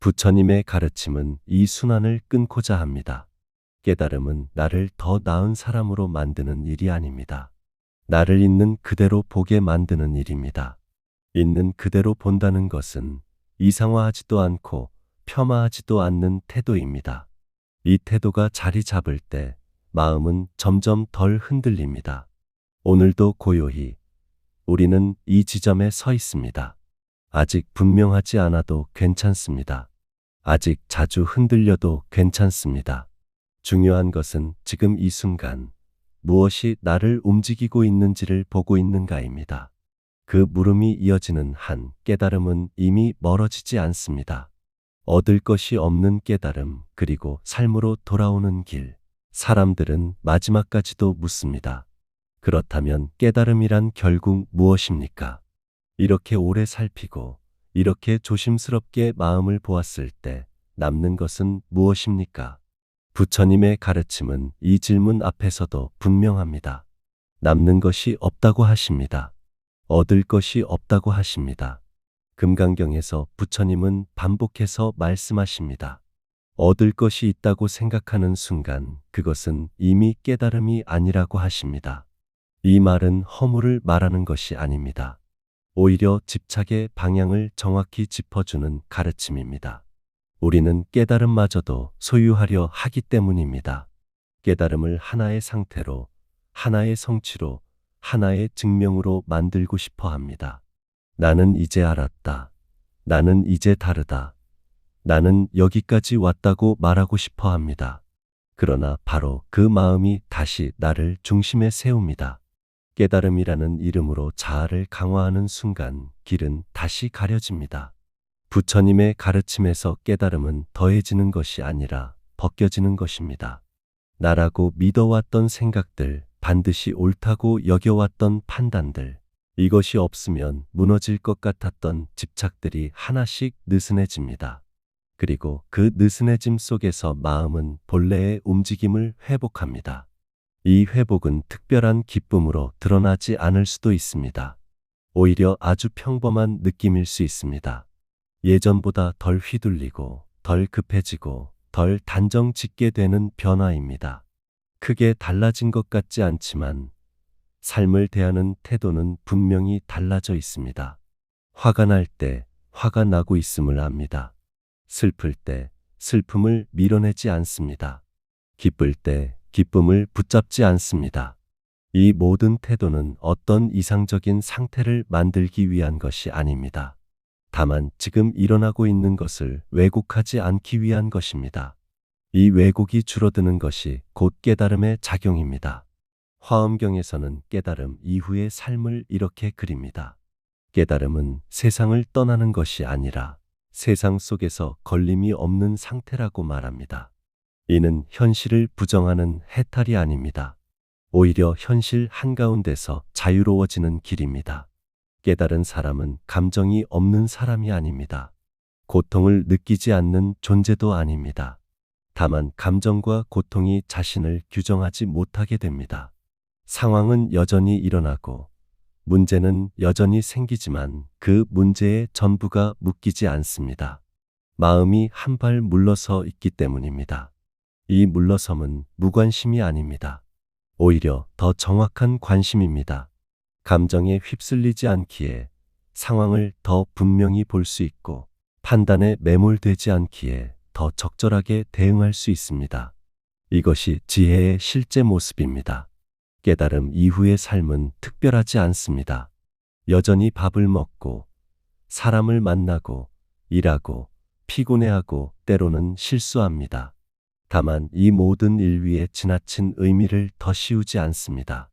부처님의 가르침은 이 순환을 끊고자 합니다. 깨달음은 나를 더 나은 사람으로 만드는 일이 아닙니다. 나를 있는 그대로 보게 만드는 일입니다. 있는 그대로 본다는 것은 이상화하지도 않고 폄하하지도 않는 태도입니다. 이 태도가 자리 잡을 때 마음은 점점 덜 흔들립니다. 오늘도 고요히 우리는 이 지점에 서 있습니다. 아직 분명하지 않아도 괜찮습니다. 아직 자주 흔들려도 괜찮습니다. 중요한 것은 지금 이 순간 무엇이 나를 움직이고 있는지를 보고 있는가입니다. 그 물음이 이어지는 한 깨달음은 이미 멀어지지 않습니다. 얻을 것이 없는 깨달음, 그리고 삶으로 돌아오는 길. 사람들은 마지막까지도 묻습니다. 그렇다면 깨달음이란 결국 무엇입니까? 이렇게 오래 살피고 이렇게 조심스럽게 마음을 보았을 때 남는 것은 무엇입니까? 부처님의 가르침은 이 질문 앞에서도 분명합니다. 남는 것이 없다고 하십니다. 얻을 것이 없다고 하십니다. 금강경에서 부처님은 반복해서 말씀하십니다. 얻을 것이 있다고 생각하는 순간 그것은 이미 깨달음이 아니라고 하십니다. 이 말은 허물을 말하는 것이 아닙니다. 오히려 집착의 방향을 정확히 짚어주는 가르침입니다. 우리는 깨달음마저도 소유하려 하기 때문입니다. 깨달음을 하나의 상태로, 하나의 성취로, 하나의 증명으로 만들고 싶어 합니다. 나는 이제 알았다. 나는 이제 다르다. 나는 여기까지 왔다고 말하고 싶어 합니다. 그러나 바로 그 마음이 다시 나를 중심에 세웁니다. 깨달음이라는 이름으로 자아를 강화하는 순간 길은 다시 가려집니다. 부처님의 가르침에서 깨달음은 더해지는 것이 아니라 벗겨지는 것입니다. 나라고 믿어왔던 생각들, 반드시 옳다고 여겨왔던 판단들, 이것이 없으면 무너질 것 같았던 집착들이 하나씩 느슨해집니다. 그리고 그 느슨해짐 속에서 마음은 본래의 움직임을 회복합니다. 이 회복은 특별한 기쁨으로 드러나지 않을 수도 있습니다. 오히려 아주 평범한 느낌일 수 있습니다. 예전보다 덜 휘둘리고, 덜 급해지고, 덜 단정 짓게 되는 변화입니다. 크게 달라진 것 같지 않지만 삶을 대하는 태도는 분명히 달라져 있습니다. 화가 날 때 화가 나고 있음을 압니다. 슬플 때 슬픔을 밀어내지 않습니다. 기쁠 때 기쁨을 붙잡지 않습니다. 이 모든 태도는 어떤 이상적인 상태를 만들기 위한 것이 아닙니다. 다만 지금 일어나고 있는 것을 왜곡하지 않기 위한 것입니다. 이 왜곡이 줄어드는 것이 곧 깨달음의 작용입니다. 화엄경에서는 깨달음 이후의 삶을 이렇게 그립니다. 깨달음은 세상을 떠나는 것이 아니라 세상 속에서 걸림이 없는 상태라고 말합니다. 이는 현실을 부정하는 해탈이 아닙니다. 오히려 현실 한가운데서 자유로워지는 길입니다. 깨달은 사람은 감정이 없는 사람이 아닙니다. 고통을 느끼지 않는 존재도 아닙니다. 다만 감정과 고통이 자신을 규정하지 못하게 됩니다. 상황은 여전히 일어나고 문제는 여전히 생기지만 그 문제의 전부가 묶이지 않습니다. 마음이 한 발 물러서 있기 때문입니다. 이 물러섬은 무관심이 아닙니다. 오히려 더 정확한 관심입니다. 감정에 휩쓸리지 않기에 상황을 더 분명히 볼 수 있고 판단에 매몰되지 않기에 더 적절하게 대응할 수 있습니다. 이것이 지혜의 실제 모습입니다. 깨달음 이후의 삶은 특별하지 않습니다. 여전히 밥을 먹고 사람을 만나고 일하고 피곤해하고 때로는 실수합니다. 다만 이 모든 일 위에 지나친 의미를 더 씌우지 않습니다.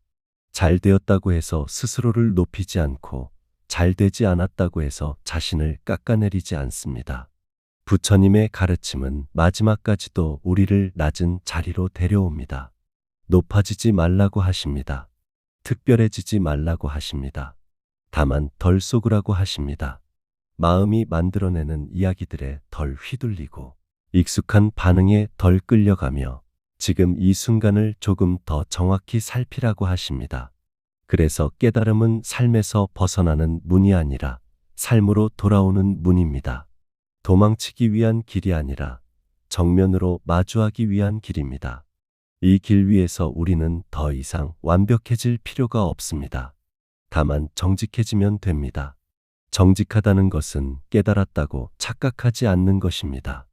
잘 되었다고 해서 스스로를 높이지 않고 잘 되지 않았다고 해서 자신을 깎아내리지 않습니다. 부처님의 가르침은 마지막까지도 우리를 낮은 자리로 데려옵니다. 높아지지 말라고 하십니다. 특별해지지 말라고 하십니다. 다만 덜 속으라고 하십니다. 마음이 만들어내는 이야기들에 덜 휘둘리고 익숙한 반응에 덜 끌려가며 지금 이 순간을 조금 더 정확히 살피라고 하십니다. 그래서 깨달음은 삶에서 벗어나는 문이 아니라 삶으로 돌아오는 문입니다. 도망치기 위한 길이 아니라 정면으로 마주하기 위한 길입니다. 이 길 위에서 우리는 더 이상 완벽해질 필요가 없습니다. 다만 정직해지면 됩니다. 정직하다는 것은 깨달았다고 착각하지 않는 것입니다.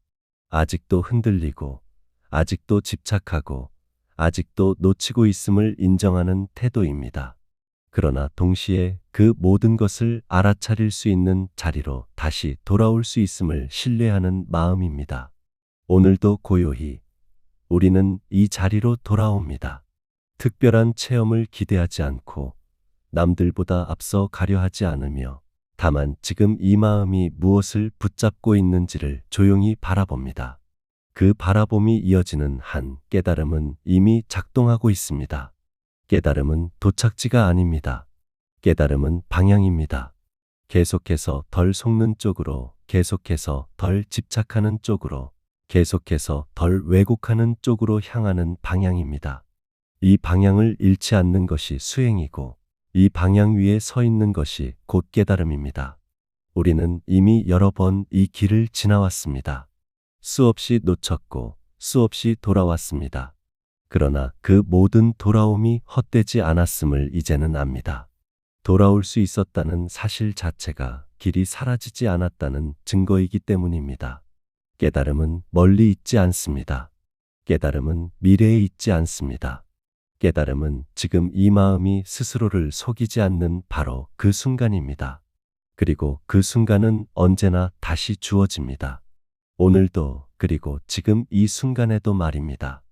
아직도 흔들리고, 아직도 집착하고, 아직도 놓치고 있음을 인정하는 태도입니다. 그러나 동시에 그 모든 것을 알아차릴 수 있는 자리로 다시 돌아올 수 있음을 신뢰하는 마음입니다. 오늘도 고요히 우리는 이 자리로 돌아옵니다. 특별한 체험을 기대하지 않고 남들보다 앞서 가려 하지 않으며 다만 지금 이 마음이 무엇을 붙잡고 있는지를 조용히 바라봅니다. 그 바라봄이 이어지는 한 깨달음은 이미 작동하고 있습니다. 깨달음은 도착지가 아닙니다. 깨달음은 방향입니다. 계속해서 덜 속는 쪽으로, 계속해서 덜 집착하는 쪽으로, 계속해서 덜 왜곡하는 쪽으로 향하는 방향입니다. 이 방향을 잃지 않는 것이 수행이고, 이 방향 위에 서 있는 것이 곧 깨달음입니다. 우리는 이미 여러 번 이 길을 지나왔습니다. 수없이 놓쳤고 수없이 돌아왔습니다. 그러나 그 모든 돌아옴이 헛되지 않았음을 이제는 압니다. 돌아올 수 있었다는 사실 자체가 길이 사라지지 않았다는 증거이기 때문입니다. 깨달음은 멀리 있지 않습니다. 깨달음은 미래에 있지 않습니다. 깨달음은 지금 이 마음이 스스로를 속이지 않는 바로 그 순간입니다. 그리고 그 순간은 언제나 다시 주어집니다. 오늘도, 그리고 지금 이 순간에도 말입니다.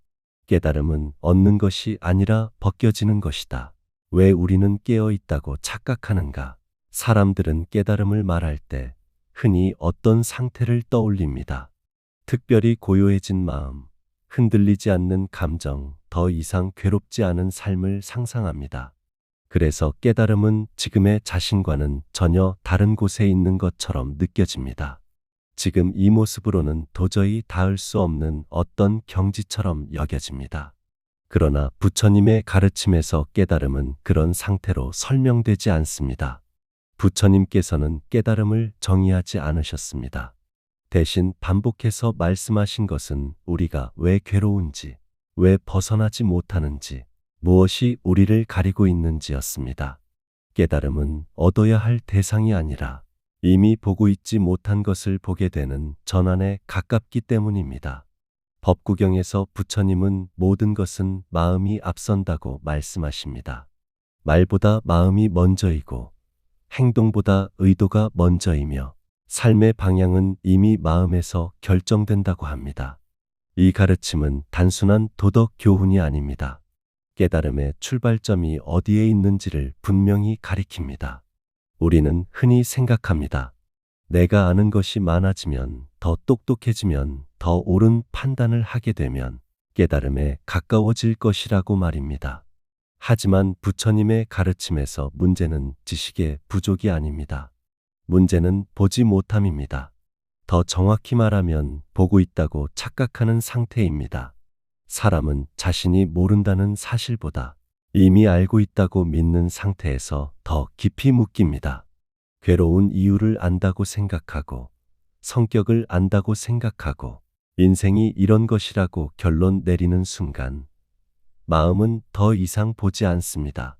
깨달음은 얻는 것이 아니라 벗겨지는 것이다. 왜 우리는 깨어 있다고 착각하는가? 사람들은 깨달음을 말할 때 흔히 어떤 상태를 떠올립니다. 특별히 고요해진 마음, 흔들리지 않는 감정, 더 이상 괴롭지 않은 삶을 상상합니다. 그래서 깨달음은 지금의 자신과는 전혀 다른 곳에 있는 것처럼 느껴집니다. 지금 이 모습으로는 도저히 닿을 수 없는 어떤 경지처럼 여겨집니다. 그러나 부처님의 가르침에서 깨달음은 그런 상태로 설명되지 않습니다. 부처님께서는 깨달음을 정의하지 않으셨습니다. 대신 반복해서 말씀하신 것은 우리가 왜 괴로운지, 왜 벗어나지 못하는지, 무엇이 우리를 가리고 있는지였습니다. 깨달음은 얻어야 할 대상이 아니라 이미 보고 있지 못한 것을 보게 되는 전환에 가깝기 때문입니다. 법구경에서 부처님은 모든 것은 마음이 앞선다고 말씀하십니다. 말보다 마음이 먼저이고 행동보다 의도가 먼저이며 삶의 방향은 이미 마음에서 결정된다고 합니다. 이 가르침은 단순한 도덕 교훈이 아닙니다. 깨달음의 출발점이 어디에 있는지를 분명히 가리킵니다. 우리는 흔히 생각합니다. 내가 아는 것이 많아지면, 더 똑똑해지면, 더 옳은 판단을 하게 되면 깨달음에 가까워질 것이라고 말입니다. 하지만 부처님의 가르침에서 문제는 지식의 부족이 아닙니다. 문제는 보지 못함입니다. 더 정확히 말하면 보고 있다고 착각하는 상태입니다. 사람은 자신이 모른다는 사실보다 이미 알고 있다고 믿는 상태에서 더 깊이 묶입니다. 괴로운 이유를 안다고 생각하고, 성격을 안다고 생각하고, 인생이 이런 것이라고 결론 내리는 순간, 마음은 더 이상 보지 않습니다.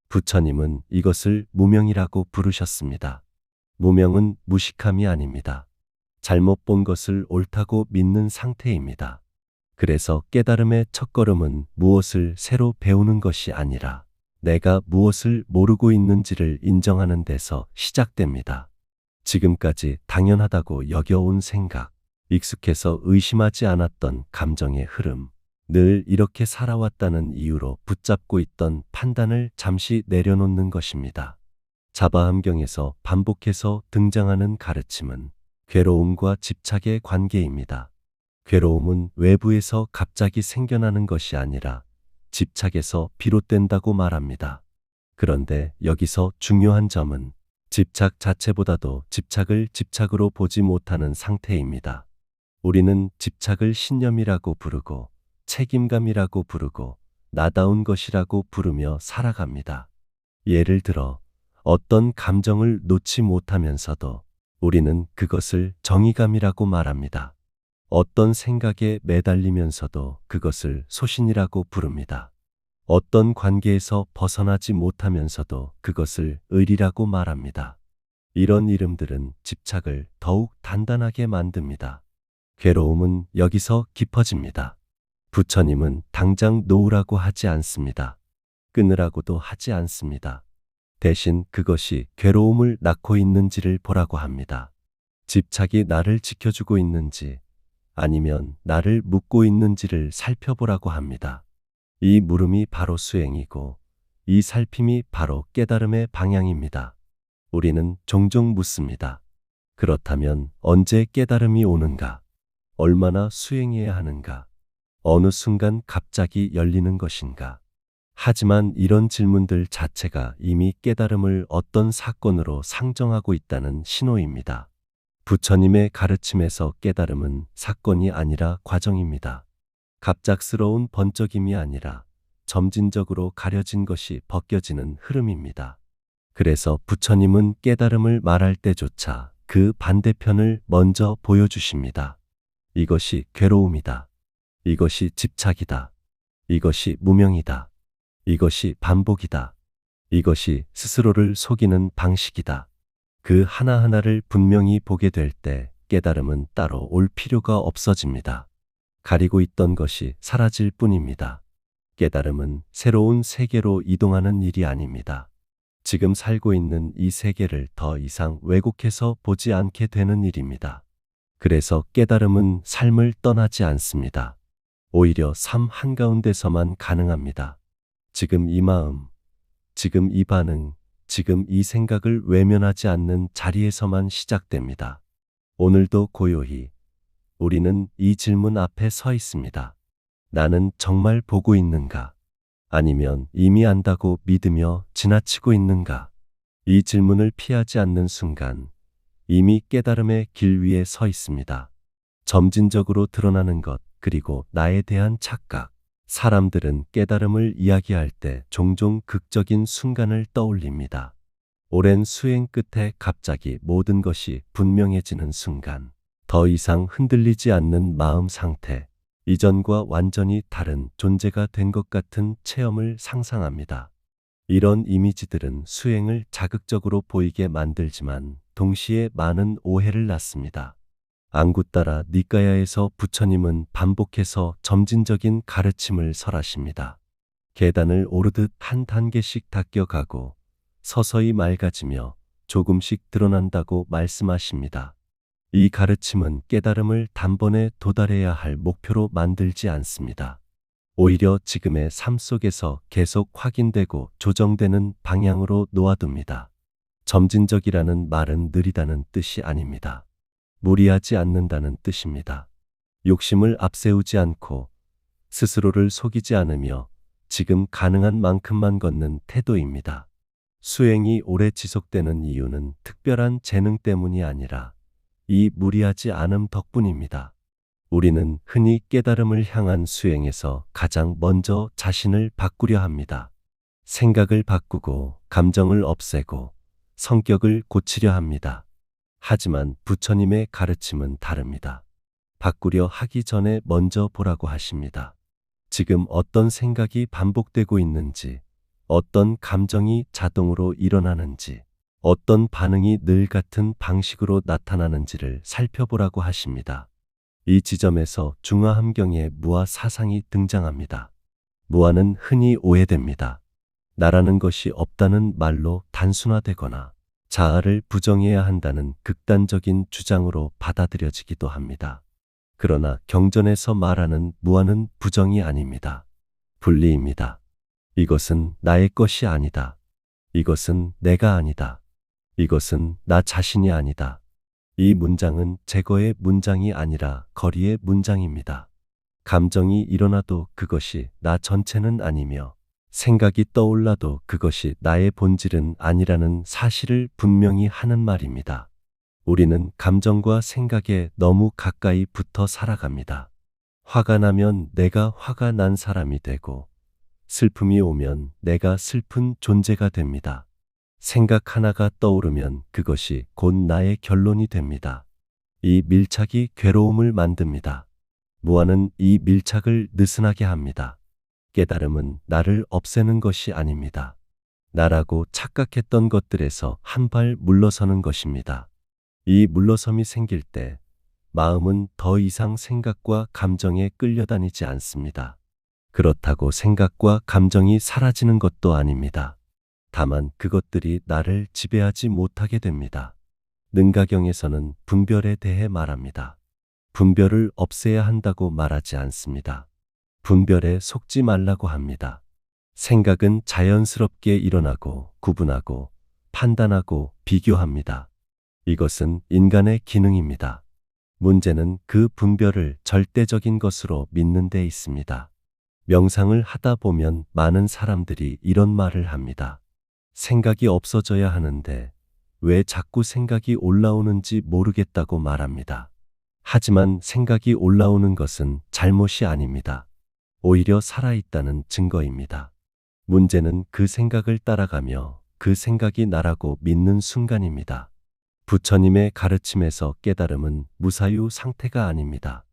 부처님은 이것을 무명이라고 부르셨습니다. 무명은 무식함이 아닙니다. 잘못 본 것을 옳다고 믿는 상태입니다. 그래서 깨달음의 첫걸음은 무엇을 새로 배우는 것이 아니라 내가 무엇을 모르고 있는지를 인정하는 데서 시작됩니다. 지금까지 당연하다고 여겨온 생각, 익숙해서 의심하지 않았던 감정의 흐름, 늘 이렇게 살아왔다는 이유로 붙잡고 있던 판단을 잠시 내려놓는 것입니다. 자바함경에서 반복해서 등장하는 가르침은 괴로움과 집착의 관계입니다. 괴로움은 외부에서 갑자기 생겨나는 것이 아니라 집착에서 비롯된다고 말합니다. 그런데 여기서 중요한 점은 집착 자체보다도 집착을 집착으로 보지 못하는 상태입니다. 우리는 집착을 신념이라고 부르고 책임감이라고 부르고 나다운 것이라고 부르며 살아갑니다. 예를 들어 어떤 감정을 놓지 못하면서도 우리는 그것을 정의감이라고 말합니다. 어떤 생각에 매달리면서도 그것을 소신이라고 부릅니다. 어떤 관계에서 벗어나지 못하면서도 그것을 의리라고 말합니다. 이런 이름들은 집착을 더욱 단단하게 만듭니다. 괴로움은 여기서 깊어집니다. 부처님은 당장 놓으라고 하지 않습니다. 끊으라고도 하지 않습니다. 대신 그것이 괴로움을 낳고 있는지를 보라고 합니다. 집착이 나를 지켜주고 있는지 아니면 나를 묶고 있는지를 살펴보라고 합니다. 이 물음이 바로 수행이고 이 살핌이 바로 깨달음의 방향입니다. 우리는 종종 묻습니다. 그렇다면 언제 깨달음이 오는가? 얼마나 수행해야 하는가? 어느 순간 갑자기 열리는 것인가? 하지만 이런 질문들 자체가 이미 깨달음을 어떤 사건으로 상정하고 있다는 신호입니다. 부처님의 가르침에서 깨달음은 사건이 아니라 과정입니다. 갑작스러운 번쩍임이 아니라 점진적으로 가려진 것이 벗겨지는 흐름입니다. 그래서 부처님은 깨달음을 말할 때조차 그 반대편을 먼저 보여주십니다. 이것이 괴로움이다. 이것이 집착이다. 이것이 무명이다. 이것이 반복이다. 이것이 스스로를 속이는 방식이다. 그 하나하나를 분명히 보게 될 때 깨달음은 따로 올 필요가 없어집니다. 가리고 있던 것이 사라질 뿐입니다. 깨달음은 새로운 세계로 이동하는 일이 아닙니다. 지금 살고 있는 이 세계를 더 이상 왜곡해서 보지 않게 되는 일입니다. 그래서 깨달음은 삶을 떠나지 않습니다. 오히려 삶 한가운데서만 가능합니다. 지금 이 마음, 지금 이 반응, 지금 이 생각을 외면하지 않는 자리에서만 시작됩니다. 오늘도 고요히 우리는 이 질문 앞에 서 있습니다. 나는 정말 보고 있는가? 아니면 이미 안다고 믿으며 지나치고 있는가? 이 질문을 피하지 않는 순간 이미 깨달음의 길 위에 서 있습니다. 점진적으로 드러나는 것, 그리고 나에 대한 착각. 사람들은 깨달음을 이야기할 때 종종 극적인 순간을 떠올립니다. 오랜 수행 끝에 갑자기 모든 것이 분명해지는 순간. 더 이상 흔들리지 않는 마음 상태. 이전과 완전히 다른 존재가 된 것 같은 체험을 상상합니다. 이런 이미지들은 수행을 자극적으로 보이게 만들지만 동시에 많은 오해를 낳습니다. 앙구따라 니까야에서 부처님은 반복해서 점진적인 가르침을 설하십니다. 계단을 오르듯 한 단계씩 닦여가고 서서히 맑아지며 조금씩 드러난다고 말씀하십니다. 이 가르침은 깨달음을 단번에 도달해야 할 목표로 만들지 않습니다. 오히려 지금의 삶 속에서 계속 확인되고 조정되는 방향으로 놓아둡니다. 점진적이라는 말은 느리다는 뜻이 아닙니다. 무리하지 않는다는 뜻입니다. 욕심을 앞세우지 않고 스스로를 속이지 않으며 지금 가능한 만큼만 걷는 태도입니다. 수행이 오래 지속되는 이유는 특별한 재능 때문이 아니라 이 무리하지 않음 덕분입니다. 우리는 흔히 깨달음을 향한 수행에서 가장 먼저 자신을 바꾸려 합니다. 생각을 바꾸고 감정을 없애고 성격을 고치려 합니다. 하지만 부처님의 가르침은 다릅니다. 바꾸려 하기 전에 먼저 보라고 하십니다. 지금 어떤 생각이 반복되고 있는지, 어떤 감정이 자동으로 일어나는지, 어떤 반응이 늘 같은 방식으로 나타나는지를 살펴보라고 하십니다. 이 지점에서 중화함경의 무아 사상이 등장합니다. 무아는 흔히 오해됩니다. 나라는 것이 없다는 말로 단순화되거나 자아를 부정해야 한다는 극단적인 주장으로 받아들여지기도 합니다. 그러나 경전에서 말하는 무아는 부정이 아닙니다. 분리입니다. 이것은 나의 것이 아니다. 이것은 내가 아니다. 이것은 나 자신이 아니다. 이 문장은 제거의 문장이 아니라 거리의 문장입니다. 감정이 일어나도 그것이 나 전체는 아니며 생각이 떠올라도 그것이 나의 본질은 아니라는 사실을 분명히 하는 말입니다. 우리는 감정과 생각에 너무 가까이 붙어 살아갑니다. 화가 나면 내가 화가 난 사람이 되고 슬픔이 오면 내가 슬픈 존재가 됩니다. 생각 하나가 떠오르면 그것이 곧 나의 결론이 됩니다. 이 밀착이 괴로움을 만듭니다. 무아는 이 밀착을 느슨하게 합니다. 깨달음은 나를 없애는 것이 아닙니다. 나라고 착각했던 것들에서 한 발 물러서는 것입니다. 이 물러섬이 생길 때 마음은 더 이상 생각과 감정에 끌려다니지 않습니다. 그렇다고 생각과 감정이 사라지는 것도 아닙니다. 다만 그것들이 나를 지배하지 못하게 됩니다. 능가경에서는 분별에 대해 말합니다. 분별을 없애야 한다고 말하지 않습니다. 분별에 속지 말라고 합니다. 생각은 자연스럽게 일어나고 구분하고 판단하고 비교합니다. 이것은 인간의 기능입니다. 문제는 그 분별을 절대적인 것으로 믿는 데 있습니다. 명상을 하다 보면 많은 사람들이 이런 말을 합니다. 생각이 없어져야 하는데 왜 자꾸 생각이 올라오는지 모르겠다고 말합니다. 하지만 생각이 올라오는 것은 잘못이 아닙니다. 오히려 살아있다는 증거입니다. 문제는 그 생각을 따라가며 그 생각이 나라고 믿는 순간입니다. 부처님의 가르침에서 깨달음은 무사유 상태가 아닙니다.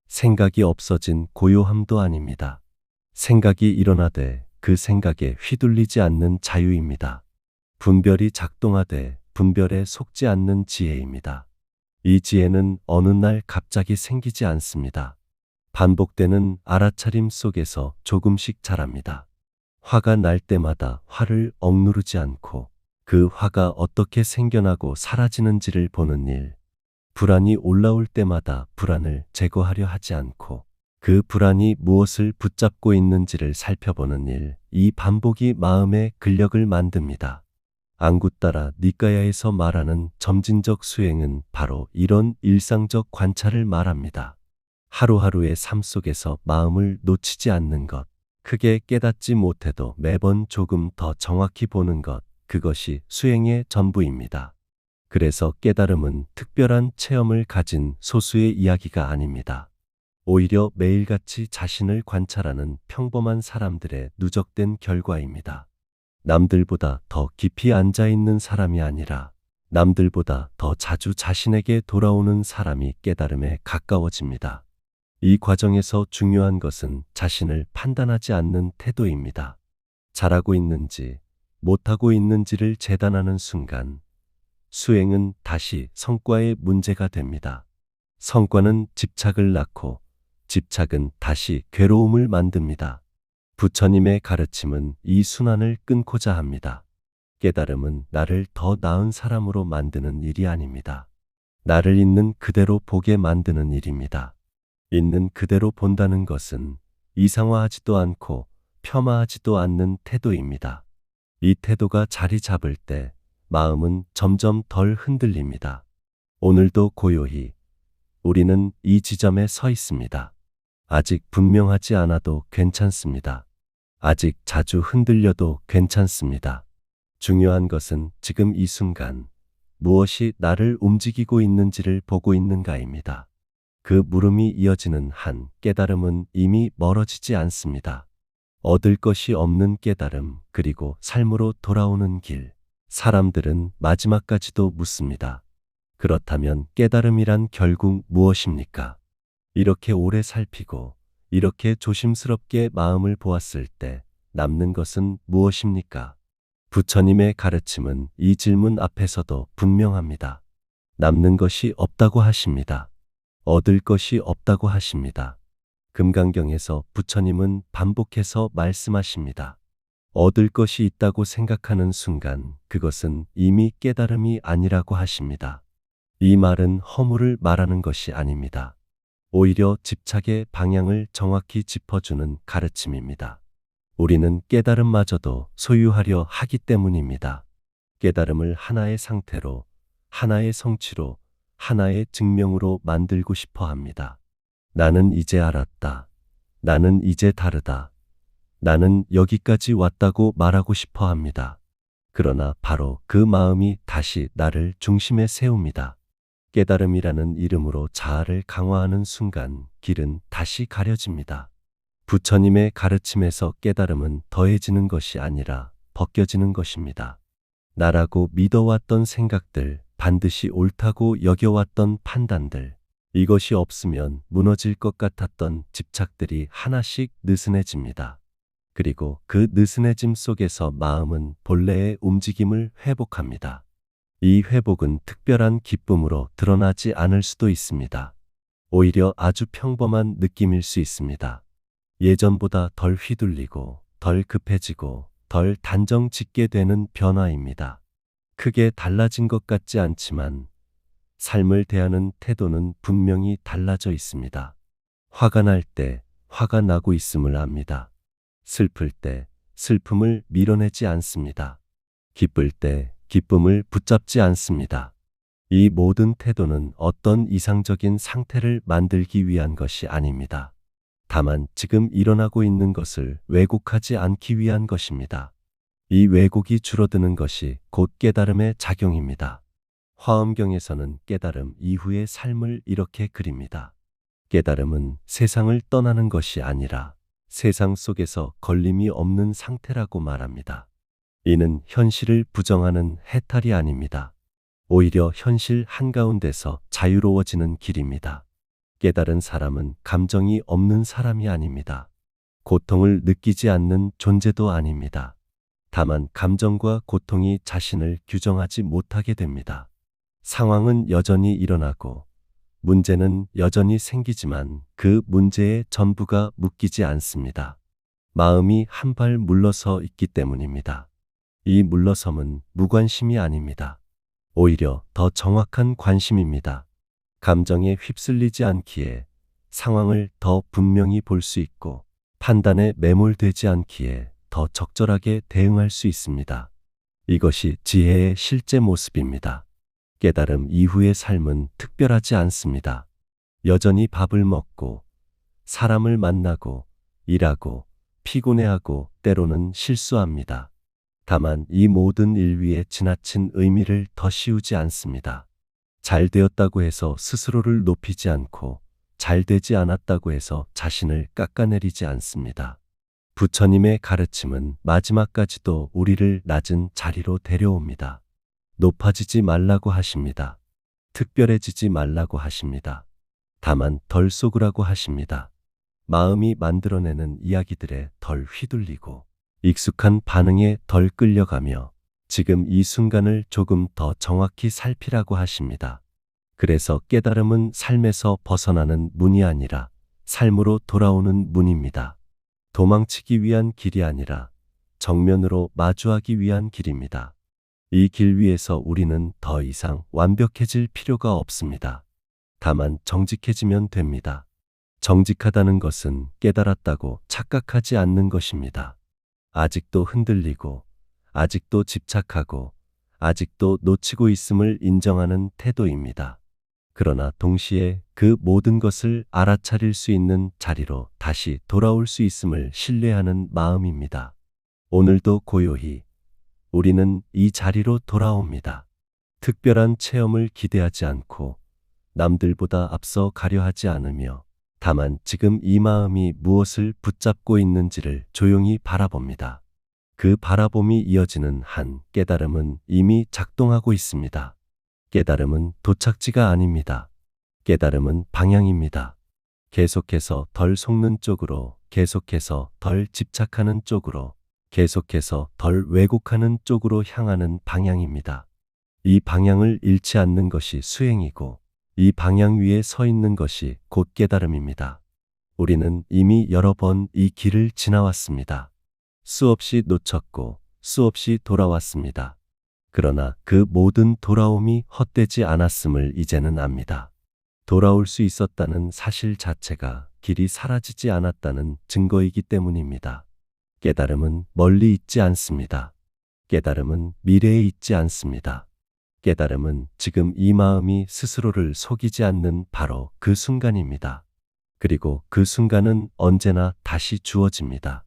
생각이 없어진 고요함도 아닙니다. 생각이 일어나되 그 생각에 휘둘리지 않는 자유입니다. 분별이 작동하되 분별에 속지 않는 지혜입니다. 이 지혜는 어느 날 갑자기 생기지 않습니다. 반복되는 알아차림 속에서 조금씩 자랍니다. 화가 날 때마다 화를 억누르지 않고 그 화가 어떻게 생겨나고 사라지는지를 보는 일, 불안이 올라올 때마다 불안을 제거하려 하지 않고 그 불안이 무엇을 붙잡고 있는지를 살펴보는 일, 이 반복이 마음의 근력을 만듭니다. 앙구따라 니까야에서 말하는 점진적 수행은 바로 이런 일상적 관찰을 말합니다. 하루하루의 삶 속에서 마음을 놓치지 않는 것, 크게 깨닫지 못해도 매번 조금 더 정확히 보는 것, 그것이 수행의 전부입니다. 그래서 깨달음은 특별한 체험을 가진 소수의 이야기가 아닙니다. 오히려 매일같이 자신을 관찰하는 평범한 사람들의 누적된 결과입니다. 남들보다 더 깊이 앉아 있는 사람이 아니라 남들보다 더 자주 자신에게 돌아오는 사람이 깨달음에 가까워집니다. 이 과정에서 중요한 것은 자신을 판단하지 않는 태도입니다. 잘하고 있는지 못하고 있는지를 재단하는 순간 수행은 다시 성과의 문제가 됩니다. 성과는 집착을 낳고 집착은 다시 괴로움을 만듭니다. 부처님의 가르침은 이 순환을 끊고자 합니다. 깨달음은 나를 더 나은 사람으로 만드는 일이 아닙니다. 나를 있는 그대로 보게 만드는 일입니다. 있는 그대로 본다는 것은 이상화하지도 않고 폄하하지도 않는 태도입니다. 이 태도가 자리 잡을 때 마음은 점점 덜 흔들립니다. 오늘도 고요히 우리는 이 지점에 서 있습니다. 아직 분명하지 않아도 괜찮습니다. 아직 자주 흔들려도 괜찮습니다. 중요한 것은 지금 이 순간 무엇이 나를 움직이고 있는지를 보고 있는가입니다. 그 물음이 이어지는 한 깨달음은 이미 멀어지지 않습니다. 얻을 것이 없는 깨달음, 그리고 삶으로 돌아오는 길. 사람들은 마지막까지도 묻습니다. 그렇다면 깨달음이란 결국 무엇입니까? 이렇게 오래 살피고 이렇게 조심스럽게 마음을 보았을 때 남는 것은 무엇입니까? 부처님의 가르침은 이 질문 앞에서도 분명합니다. 남는 것이 없다고 하십니다. 얻을 것이 없다고 하십니다. 금강경에서 부처님은 반복해서 말씀하십니다. 얻을 것이 있다고 생각하는 순간 그것은 이미 깨달음이 아니라고 하십니다. 이 말은 허물을 말하는 것이 아닙니다. 오히려 집착의 방향을 정확히 짚어주는 가르침입니다. 우리는 깨달음마저도 소유하려 하기 때문입니다. 깨달음을 하나의 상태로, 하나의 성취로, 하나의 증명으로 만들고 싶어 합니다. 나는 이제 알았다. 나는 이제 다르다. 나는 여기까지 왔다고 말하고 싶어 합니다. 그러나 바로 그 마음이 다시 나를 중심에 세웁니다. 깨달음이라는 이름으로 자아를 강화하는 순간 길은 다시 가려집니다. 부처님의 가르침에서 깨달음은 더해지는 것이 아니라 벗겨지는 것입니다. 나라고 믿어왔던 생각들, 반드시 옳다고 여겨왔던 판단들, 이것이 없으면 무너질 것 같았던 집착들이 하나씩 느슨해집니다. 그리고 그 느슨해짐 속에서 마음은 본래의 움직임을 회복합니다. 이 회복은 특별한 기쁨으로 드러나지 않을 수도 있습니다. 오히려 아주 평범한 느낌일 수 있습니다. 예전보다 덜 휘둘리고, 덜 급해지고, 덜 단정 짓게 되는 변화입니다. 크게 달라진 것 같지 않지만 삶을 대하는 태도는 분명히 달라져 있습니다. 화가 날 때 화가 나고 있음을 압니다. 슬플 때 슬픔을 밀어내지 않습니다. 기쁠 때 기쁨을 붙잡지 않습니다. 이 모든 태도는 어떤 이상적인 상태를 만들기 위한 것이 아닙니다. 다만 지금 일어나고 있는 것을 왜곡하지 않기 위한 것입니다. 이 왜곡이 줄어드는 것이 곧 깨달음의 작용입니다. 화엄경에서는 깨달음 이후의 삶을 이렇게 그립니다. 깨달음은 세상을 떠나는 것이 아니라 세상 속에서 걸림이 없는 상태라고 말합니다. 이는 현실을 부정하는 해탈이 아닙니다. 오히려 현실 한가운데서 자유로워지는 길입니다. 깨달은 사람은 감정이 없는 사람이 아닙니다. 고통을 느끼지 않는 존재도 아닙니다. 다만 감정과 고통이 자신을 규정하지 못하게 됩니다. 상황은 여전히 일어나고 문제는 여전히 생기지만 그 문제의 전부가 묶이지 않습니다. 마음이 한 발 물러서 있기 때문입니다. 이 물러섬은 무관심이 아닙니다. 오히려 더 정확한 관심입니다. 감정에 휩쓸리지 않기에 상황을 더 분명히 볼 수 있고 판단에 매몰되지 않기에 더 적절하게 대응할 수 있습니다. 이것이 지혜의 실제 모습입니다. 깨달음 이후의 삶은 특별하지 않습니다. 여전히 밥을 먹고 사람을 만나고 일하고 피곤해하고 때로는 실수합니다. 다만 이 모든 일 위에 지나친 의미를 더 씌우지 않습니다. 잘 되었다고 해서 스스로를 높이지 않고 잘 되지 않았다고 해서 자신을 깎아내리지 않습니다. 부처님의 가르침은 마지막까지도 우리를 낮은 자리로 데려옵니다. 높아지지 말라고 하십니다. 특별해지지 말라고 하십니다. 다만 덜 속으라고 하십니다. 마음이 만들어내는 이야기들에 덜 휘둘리고 익숙한 반응에 덜 끌려가며 지금 이 순간을 조금 더 정확히 살피라고 하십니다. 그래서 깨달음은 삶에서 벗어나는 문이 아니라 삶으로 돌아오는 문입니다. 도망치기 위한 길이 아니라 정면으로 마주하기 위한 길입니다. 이 길 위에서 우리는 더 이상 완벽해질 필요가 없습니다. 다만 정직해지면 됩니다. 정직하다는 것은 깨달았다고 착각하지 않는 것입니다. 아직도 흔들리고, 아직도 집착하고, 아직도 놓치고 있음을 인정하는 태도입니다. 그러나 동시에 그 모든 것을 알아차릴 수 있는 자리로 다시 돌아올 수 있음을 신뢰하는 마음입니다. 오늘도 고요히 우리는 이 자리로 돌아옵니다. 특별한 체험을 기대하지 않고 남들보다 앞서 가려 하지 않으며 다만 지금 이 마음이 무엇을 붙잡고 있는지를 조용히 바라봅니다. 그 바라봄이 이어지는 한 깨달음은 이미 작동하고 있습니다. 깨달음은 도착지가 아닙니다. 깨달음은 방향입니다. 계속해서 덜 속는 쪽으로, 계속해서 덜 집착하는 쪽으로, 계속해서 덜 왜곡하는 쪽으로 향하는 방향입니다. 이 방향을 잃지 않는 것이 수행이고 이 방향 위에 서 있는 것이 곧 깨달음입니다. 우리는 이미 여러 번 이 길을 지나왔습니다. 수없이 놓쳤고 수없이 돌아왔습니다. 그러나 그 모든 돌아옴이 헛되지 않았음을 이제는 압니다. 돌아올 수 있었다는 사실 자체가 길이 사라지지 않았다는 증거이기 때문입니다. 깨달음은 멀리 있지 않습니다. 깨달음은 미래에 있지 않습니다. 깨달음은 지금 이 마음이 스스로를 속이지 않는 바로 그 순간입니다. 그리고 그 순간은 언제나 다시 주어집니다.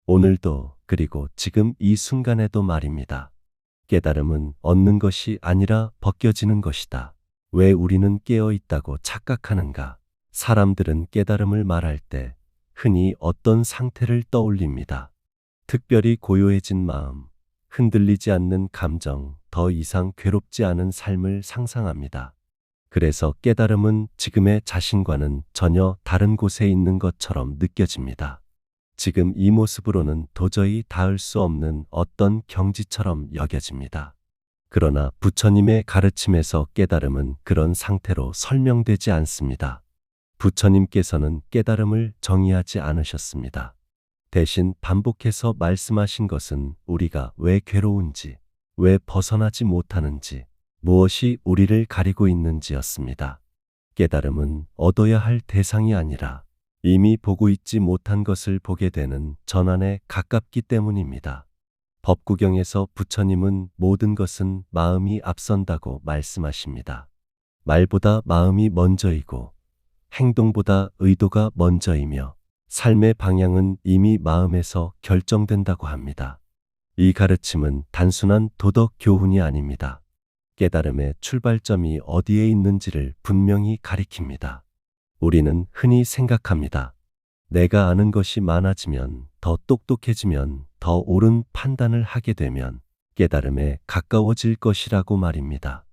오늘도 그리고 지금 이 순간에도 말입니다. 깨달음은 얻는 것이 아니라 벗겨지는 것이다. 왜 우리는 깨어 있다고 착각하는가? 사람들은 깨달음을 말할 때 흔히 어떤 상태를 떠올립니다. 특별히 고요해진 마음, 흔들리지 않는 감정, 더 이상 괴롭지 않은 삶을 상상합니다. 그래서 깨달음은 지금의 자신과는 전혀 다른 곳에 있는 것처럼 느껴집니다. 지금 이 모습으로는 도저히 닿을 수 없는 어떤 경지처럼 여겨집니다. 그러나 부처님의 가르침에서 깨달음은 그런 상태로 설명되지 않습니다. 부처님께서는 깨달음을 정의하지 않으셨습니다. 대신 반복해서 말씀하신 것은 우리가 왜 괴로운지, 왜 벗어나지 못하는지, 무엇이 우리를 가리고 있는지였습니다. 깨달음은 얻어야 할 대상이 아니라 이미 보고 있지 못한 것을 보게 되는 전환에 가깝기 때문입니다. 법구경에서 부처님은 모든 것은 마음이 앞선다고 말씀하십니다. 말보다 마음이 먼저이고 행동보다 의도가 먼저이며 삶의 방향은 이미 마음에서 결정된다고 합니다. 이 가르침은 단순한 도덕 교훈이 아닙니다. 깨달음의 출발점이 어디에 있는지를 분명히 가리킵니다. 우리는 흔히 생각합니다. 내가 아는 것이 많아지면, 더 똑똑해지면, 더 옳은 판단을 하게 되면 깨달음에 가까워질 것이라고 말입니다.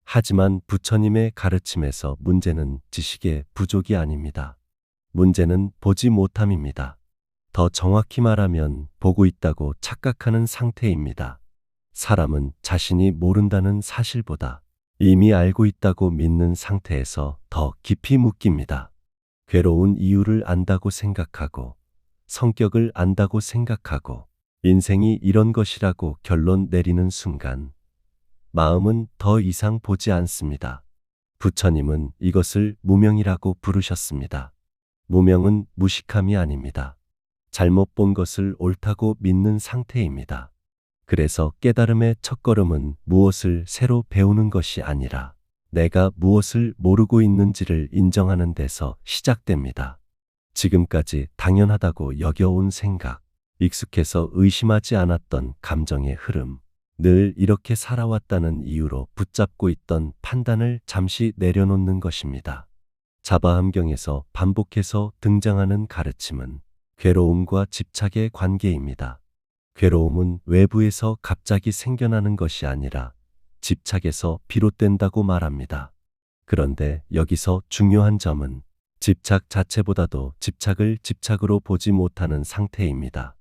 하지만 부처님의 가르침에서 문제는 지식의 부족이 아닙니다. 문제는 보지 못함입니다. 더 정확히 말하면 보고 있다고 착각하는 상태입니다. 사람은 자신이 모른다는 사실보다 이미 알고 있다고 믿는 상태에서 더 깊이 묶입니다. 괴로운 이유를 안다고 생각하고, 성격을 안다고 생각하고, 인생이 이런 것이라고 결론 내리는 순간, 마음은 더 이상 보지 않습니다. 부처님은 이것을 무명이라고 부르셨습니다. 무명은 무식함이 아닙니다. 잘못 본 것을 옳다고 믿는 상태입니다. 그래서 깨달음의 첫걸음은 무엇을 새로 배우는 것이 아니라 내가 무엇을 모르고 있는지를 인정하는 데서 시작됩니다. 지금까지 당연하다고 여겨온 생각, 익숙해서 의심하지 않았던 감정의 흐름, 늘 이렇게 살아왔다는 이유로 붙잡고 있던 판단을 잠시 내려놓는 것입니다. 자바함경에서 반복해서 등장하는 가르침은 괴로움과 집착의 관계입니다. 괴로움은 외부에서 갑자기 생겨나는 것이 아니라 집착에서 비롯된다고 말합니다. 그런데 여기서 중요한 점은 집착 자체보다도 집착을 집착으로 보지 못하는 상태입니다.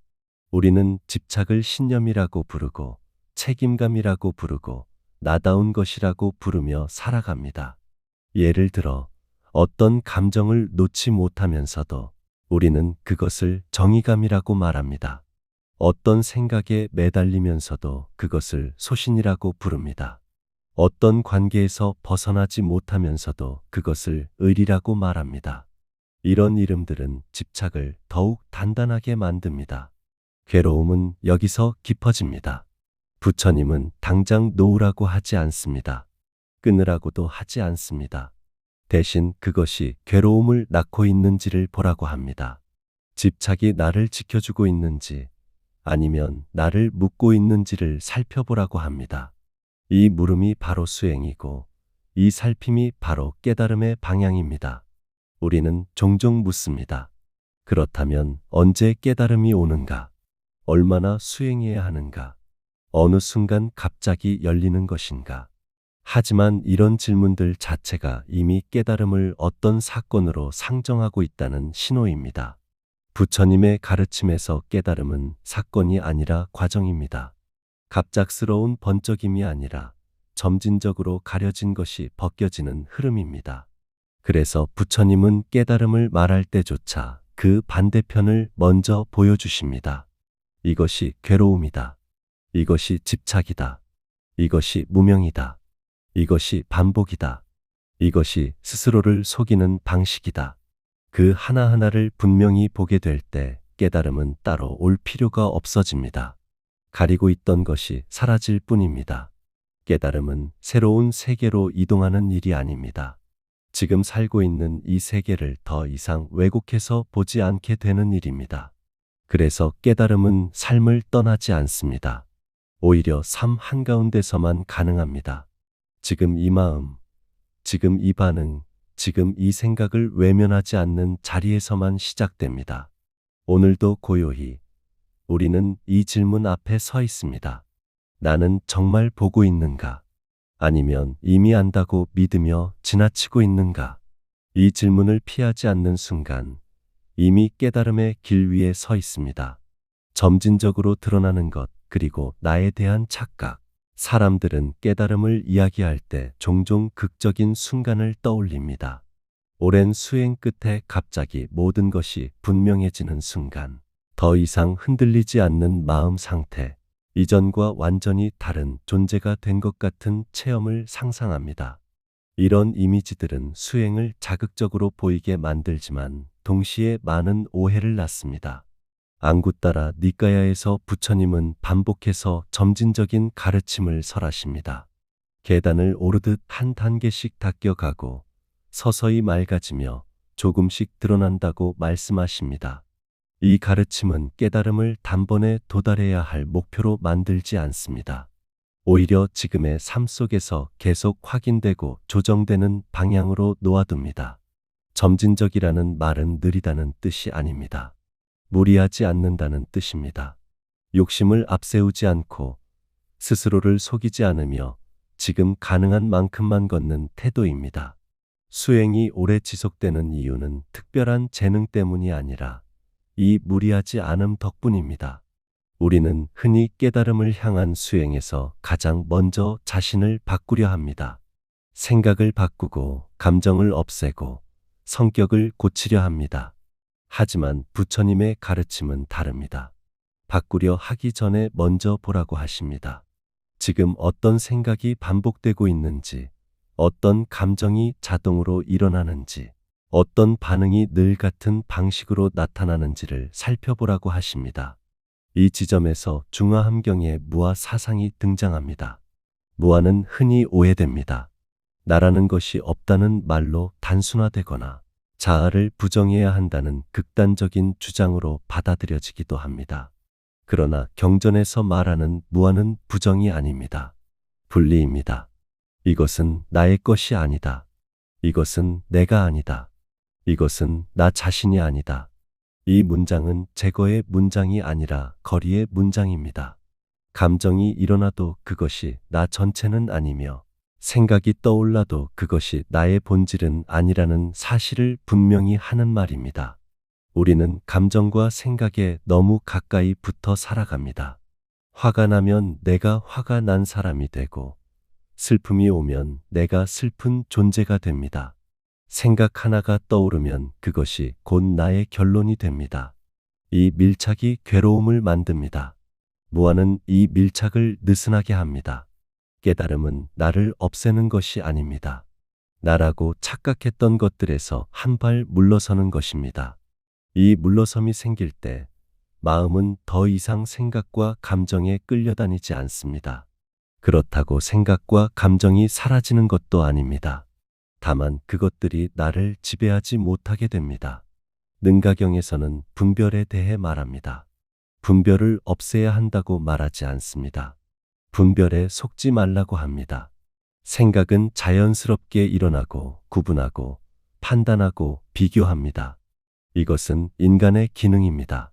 우리는 집착을 신념이라고 부르고 책임감이라고 부르고 나다운 것이라고 부르며 살아갑니다. 예를 들어 어떤 감정을 놓지 못하면서도 우리는 그것을 정의감이라고 말합니다. 어떤 생각에 매달리면서도 그것을 소신이라고 부릅니다. 어떤 관계에서 벗어나지 못하면서도 그것을 의리라고 말합니다. 이런 이름들은 집착을 더욱 단단하게 만듭니다. 괴로움은 여기서 깊어집니다. 부처님은 당장 놓으라고 하지 않습니다. 끊으라고도 하지 않습니다. 대신 그것이 괴로움을 낳고 있는지를 보라고 합니다. 집착이 나를 지켜주고 있는지 아니면 나를 묶고 있는지를 살펴보라고 합니다. 이 물음이 바로 수행이고 이 살핌이 바로 깨달음의 방향입니다. 우리는 종종 묻습니다. 그렇다면 언제 깨달음이 오는가? 얼마나 수행해야 하는가? 어느 순간 갑자기 열리는 것인가? 하지만 이런 질문들 자체가 이미 깨달음을 어떤 사건으로 상정하고 있다는 신호입니다. 부처님의 가르침에서 깨달음은 사건이 아니라 과정입니다. 갑작스러운 번쩍임이 아니라 점진적으로 가려진 것이 벗겨지는 흐름입니다. 그래서 부처님은 깨달음을 말할 때조차 그 반대편을 먼저 보여주십니다. 이것이 괴로움이다. 이것이 집착이다. 이것이 무명이다. 이것이 반복이다. 이것이 스스로를 속이는 방식이다. 그 하나하나를 분명히 보게 될 때 깨달음은 따로 올 필요가 없어집니다. 가리고 있던 것이 사라질 뿐입니다. 깨달음은 새로운 세계로 이동하는 일이 아닙니다. 지금 살고 있는 이 세계를 더 이상 왜곡해서 보지 않게 되는 일입니다. 그래서 깨달음은 삶을 떠나지 않습니다. 오히려 삶 한가운데서만 가능합니다. 지금 이 마음, 지금 이 반응, 지금 이 생각을 외면하지 않는 자리에서만 시작됩니다. 오늘도 고요히 우리는 이 질문 앞에 서 있습니다. 나는 정말 보고 있는가? 아니면 이미 안다고 믿으며 지나치고 있는가? 이 질문을 피하지 않는 순간 이미 깨달음의 길 위에 서 있습니다. 점진적으로 드러나는 것, 그리고 나에 대한 착각. 사람들은 깨달음을 이야기할 때 종종 극적인 순간을 떠올립니다. 오랜 수행 끝에 갑자기 모든 것이 분명해지는 순간, 더 이상 흔들리지 않는 마음 상태, 이전과 완전히 다른 존재가 된 것 같은 체험을 상상합니다. 이런 이미지들은 수행을 자극적으로 보이게 만들지만 동시에 많은 오해를 낳습니다. 안구 따라 니까야에서 부처님은 반복해서 점진적인 가르침을 설하십니다. 계단을 오르듯 한 단계씩 닦여가고 서서히 맑아지며 조금씩 드러난다고 말씀하십니다. 이 가르침은 깨달음을 단번에 도달해야 할 목표로 만들지 않습니다. 오히려 지금의 삶 속에서 계속 확인되고 조정되는 방향으로 놓아둡니다. 점진적이라는 말은 느리다는 뜻이 아닙니다. 무리하지 않는다는 뜻입니다. 욕심을 앞세우지 않고 스스로를 속이지 않으며 지금 가능한 만큼만 걷는 태도입니다. 수행이 오래 지속되는 이유는 특별한 재능 때문이 아니라 이 무리하지 않음 덕분입니다. 우리는 흔히 깨달음을 향한 수행에서 가장 먼저 자신을 바꾸려 합니다. 생각을 바꾸고 감정을 없애고 성격을 고치려 합니다. 하지만 부처님의 가르침은 다릅니다. 바꾸려 하기 전에 먼저 보라고 하십니다. 지금 어떤 생각이 반복되고 있는지, 어떤 감정이 자동으로 일어나는지, 어떤 반응이 늘 같은 방식으로 나타나는지를 살펴보라고 하십니다. 이 지점에서 중화함경의 무아 사상이 등장합니다. 무아는 흔히 오해됩니다. 나라는 것이 없다는 말로 단순화되거나 자아를 부정해야 한다는 극단적인 주장으로 받아들여지기도 합니다. 그러나 경전에서 말하는 무아는 부정이 아닙니다. 분리입니다. 이것은 나의 것이 아니다. 이것은 내가 아니다. 이것은 나 자신이 아니다. 이 문장은 제거의 문장이 아니라 거리의 문장입니다. 감정이 일어나도 그것이 나 전체는 아니며 생각이 떠올라도 그것이 나의 본질은 아니라는 사실을 분명히 하는 말입니다. 우리는 감정과 생각에 너무 가까이 붙어 살아갑니다. 화가 나면 내가 화가 난 사람이 되고 슬픔이 오면 내가 슬픈 존재가 됩니다. 생각 하나가 떠오르면 그것이 곧 나의 결론이 됩니다. 이 밀착이 괴로움을 만듭니다. 무아는 이 밀착을 느슨하게 합니다. 깨달음은 나를 없애는 것이 아닙니다. 나라고 착각했던 것들에서 한 발 물러서는 것입니다. 이 물러섬이 생길 때 마음은 더 이상 생각과 감정에 끌려다니지 않습니다. 그렇다고 생각과 감정이 사라지는 것도 아닙니다. 다만 그것들이 나를 지배하지 못하게 됩니다. 능가경에서는 분별에 대해 말합니다. 분별을 없애야 한다고 말하지 않습니다. 분별에 속지 말라고 합니다. 생각은 자연스럽게 일어나고 구분하고 판단하고 비교합니다. 이것은 인간의 기능입니다.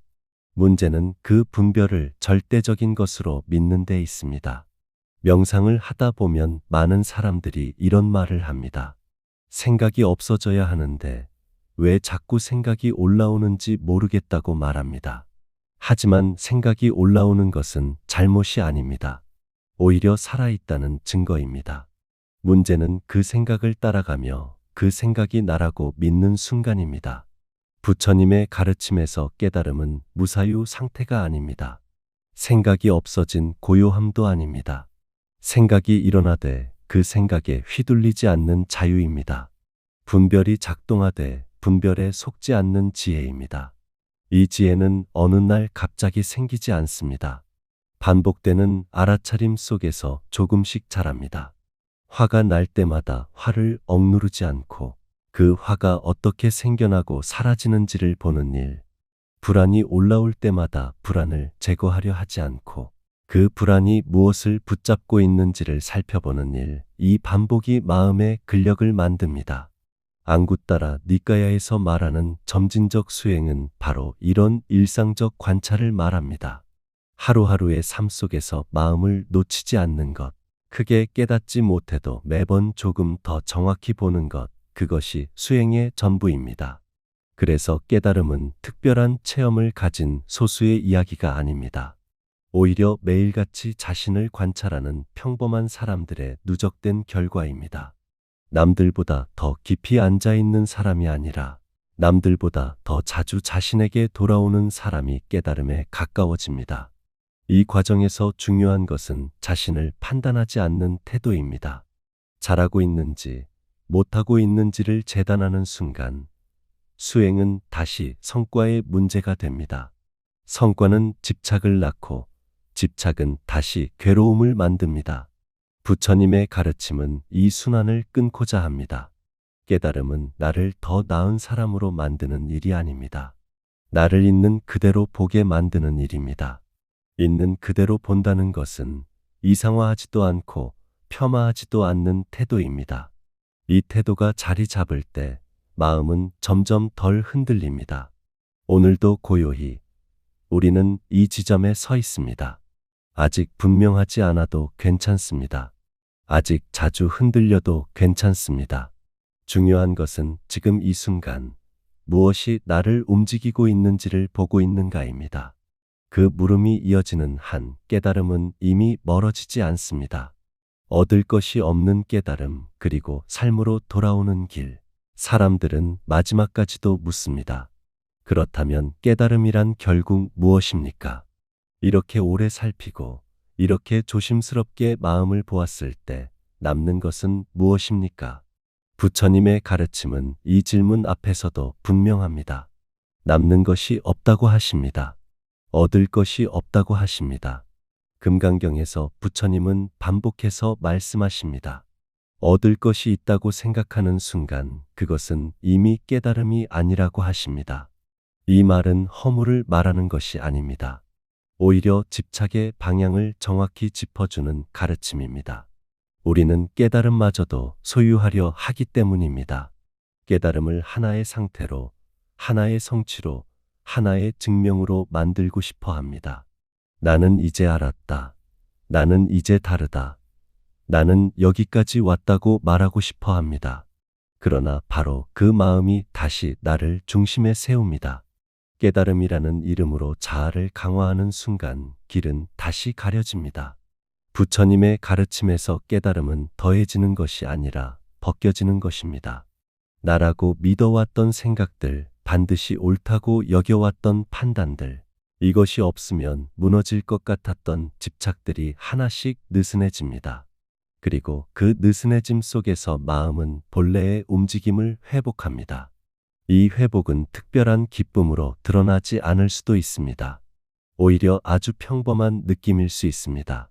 문제는 그 분별을 절대적인 것으로 믿는 데 있습니다. 명상을 하다 보면 많은 사람들이 이런 말을 합니다. 생각이 없어져야 하는데 왜 자꾸 생각이 올라오는지 모르겠다고 말합니다. 하지만 생각이 올라오는 것은 잘못이 아닙니다. 오히려 살아있다는 증거입니다. 문제는 그 생각을 따라가며 그 생각이 나라고 믿는 순간입니다. 부처님의 가르침에서 깨달음은 무사유 상태가 아닙니다. 생각이 없어진 고요함도 아닙니다. 생각이 일어나되 그 생각에 휘둘리지 않는 자유입니다. 분별이 작동하되 분별에 속지 않는 지혜입니다. 이 지혜는 어느 날 갑자기 생기지 않습니다. 반복되는 알아차림 속에서 조금씩 자랍니다. 화가 날 때마다 화를 억누르지 않고 그 화가 어떻게 생겨나고 사라지는지를 보는 일, 불안이 올라올 때마다 불안을 제거하려 하지 않고 그 불안이 무엇을 붙잡고 있는지를 살펴보는 일, 이 반복이 마음의 근력을 만듭니다. 안구 따라 니까야에서 말하는 점진적 수행은 바로 이런 일상적 관찰을 말합니다. 하루하루의 삶 속에서 마음을 놓치지 않는 것, 크게 깨닫지 못해도 매번 조금 더 정확히 보는 것, 그것이 수행의 전부입니다. 그래서 깨달음은 특별한 체험을 가진 소수의 이야기가 아닙니다. 오히려 매일같이 자신을 관찰하는 평범한 사람들의 누적된 결과입니다. 남들보다 더 깊이 앉아있는 사람이 아니라 남들보다 더 자주 자신에게 돌아오는 사람이 깨달음에 가까워집니다. 이 과정에서 중요한 것은 자신을 판단하지 않는 태도입니다. 잘하고 있는지 못하고 있는지를 재단하는 순간 수행은 다시 성과의 문제가 됩니다. 성과는 집착을 낳고 집착은 다시 괴로움을 만듭니다. 부처님의 가르침은 이 순환을 끊고자 합니다. 깨달음은 나를 더 나은 사람으로 만드는 일이 아닙니다. 나를 있는 그대로 보게 만드는 일입니다. 있는 그대로 본다는 것은 이상화하지도 않고 폄하하지도 않는 태도입니다. 이 태도가 자리 잡을 때 마음은 점점 덜 흔들립니다. 오늘도 고요히 우리는 이 지점에 서 있습니다. 아직 분명하지 않아도 괜찮습니다. 아직 자주 흔들려도 괜찮습니다. 중요한 것은 지금 이 순간 무엇이 나를 움직이고 있는지를 보고 있는가입니다. 그 물음이 이어지는 한 깨달음은 이미 멀어지지 않습니다. 얻을 것이 없는 깨달음, 그리고 삶으로 돌아오는 길. 사람들은 마지막까지도 묻습니다. 그렇다면 깨달음이란 결국 무엇입니까? 이렇게 오래 살피고 이렇게 조심스럽게 마음을 보았을 때 남는 것은 무엇입니까? 부처님의 가르침은 이 질문 앞에서도 분명합니다. 남는 것이 없다고 하십니다. 얻을 것이 없다고 하십니다. 금강경에서 부처님은 반복해서 말씀하십니다. 얻을 것이 있다고 생각하는 순간 그것은 이미 깨달음이 아니라고 하십니다. 이 말은 허물을 말하는 것이 아닙니다. 오히려 집착의 방향을 정확히 짚어주는 가르침입니다. 우리는 깨달음마저도 소유하려 하기 때문입니다. 깨달음을 하나의 상태로, 하나의 성취로, 하나의 증명으로 만들고 싶어 합니다. 나는 이제 알았다. 나는 이제 다르다. 나는 여기까지 왔다고 말하고 싶어 합니다. 그러나 바로 그 마음이 다시 나를 중심에 세웁니다. 깨달음이라는 이름으로 자아를 강화하는 순간 길은 다시 가려집니다. 부처님의 가르침에서 깨달음은 더해지는 것이 아니라 벗겨지는 것입니다. 나라고 믿어왔던 생각들, 반드시 옳다고 여겨왔던 판단들, 이것이 없으면 무너질 것 같았던 집착들이 하나씩 느슨해집니다. 그리고 그 느슨해짐 속에서 마음은 본래의 움직임을 회복합니다. 이 회복은 특별한 기쁨으로 드러나지 않을 수도 있습니다. 오히려 아주 평범한 느낌일 수 있습니다.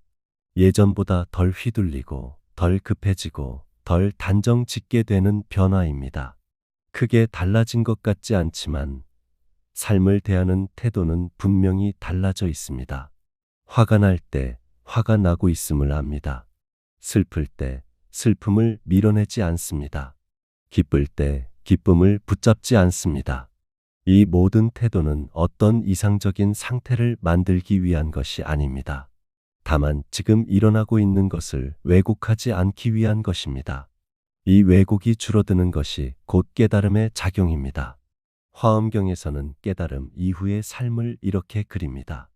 예전보다 덜 휘둘리고, 덜 급해지고, 덜 단정 짓게 되는 변화입니다. 크게 달라진 것 같지 않지만 삶을 대하는 태도는 분명히 달라져 있습니다. 화가 날 때 화가 나고 있음을 압니다. 슬플 때 슬픔을 밀어내지 않습니다. 기쁠 때 기쁨을 붙잡지 않습니다. 이 모든 태도는 어떤 이상적인 상태를 만들기 위한 것이 아닙니다. 다만 지금 일어나고 있는 것을 왜곡하지 않기 위한 것입니다. 이 왜곡이 줄어드는 것이 곧 깨달음의 작용입니다. 화엄경에서는 깨달음 이후의 삶을 이렇게 그립니다.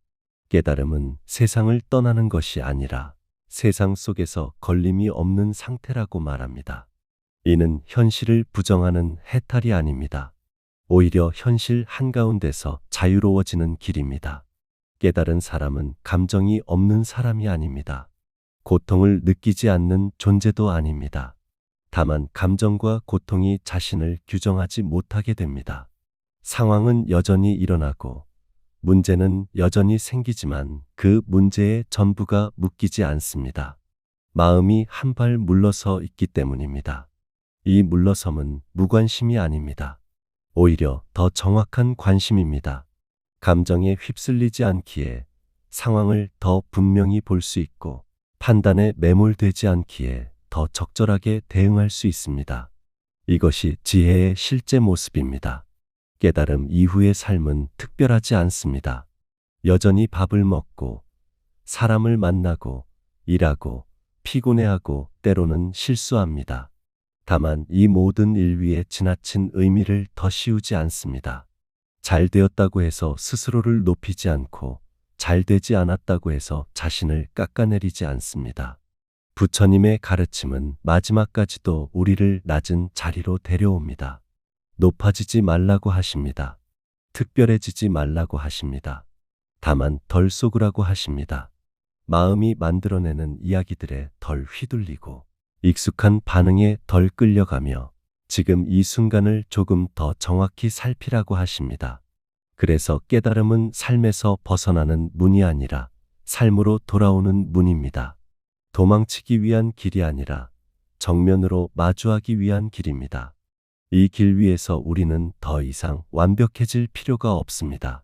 깨달음은 세상을 떠나는 것이 아니라 세상 속에서 걸림이 없는 상태라고 말합니다. 이는 현실을 부정하는 해탈이 아닙니다. 오히려 현실 한가운데서 자유로워지는 길입니다. 깨달은 사람은 감정이 없는 사람이 아닙니다. 고통을 느끼지 않는 존재도 아닙니다. 다만 감정과 고통이 자신을 규정하지 못하게 됩니다. 상황은 여전히 일어나고 문제는 여전히 생기지만 그 문제의 전부가 묶이지 않습니다. 마음이 한 발 물러서 있기 때문입니다. 이 물러섬은 무관심이 아닙니다. 오히려 더 정확한 관심입니다. 감정에 휩쓸리지 않기에 상황을 더 분명히 볼 수 있고 판단에 매몰되지 않기에 더 적절하게 대응할 수 있습니다. 이것이 지혜의 실제 모습입니다. 깨달음 이후의 삶은 특별하지 않습니다. 여전히 밥을 먹고 사람을 만나고 일하고 피곤해하고 때로는 실수합니다. 다만 이 모든 일 위에 지나친 의미를 더 씌우지 않습니다. 잘 되었다고 해서 스스로를 높이지 않고 잘 되지 않았다고 해서 자신을 깎아내리지 않습니다. 부처님의 가르침은 마지막까지도 우리를 낮은 자리로 데려옵니다. 높아지지 말라고 하십니다. 특별해지지 말라고 하십니다. 다만 덜 속으라고 하십니다. 마음이 만들어내는 이야기들에 덜 휘둘리고 익숙한 반응에 덜 끌려가며 지금 이 순간을 조금 더 정확히 살피라고 하십니다. 그래서 깨달음은 삶에서 벗어나는 문이 아니라 삶으로 돌아오는 문입니다. 도망치기 위한 길이 아니라 정면으로 마주하기 위한 길입니다. 이 길 위에서 우리는 더 이상 완벽해질 필요가 없습니다.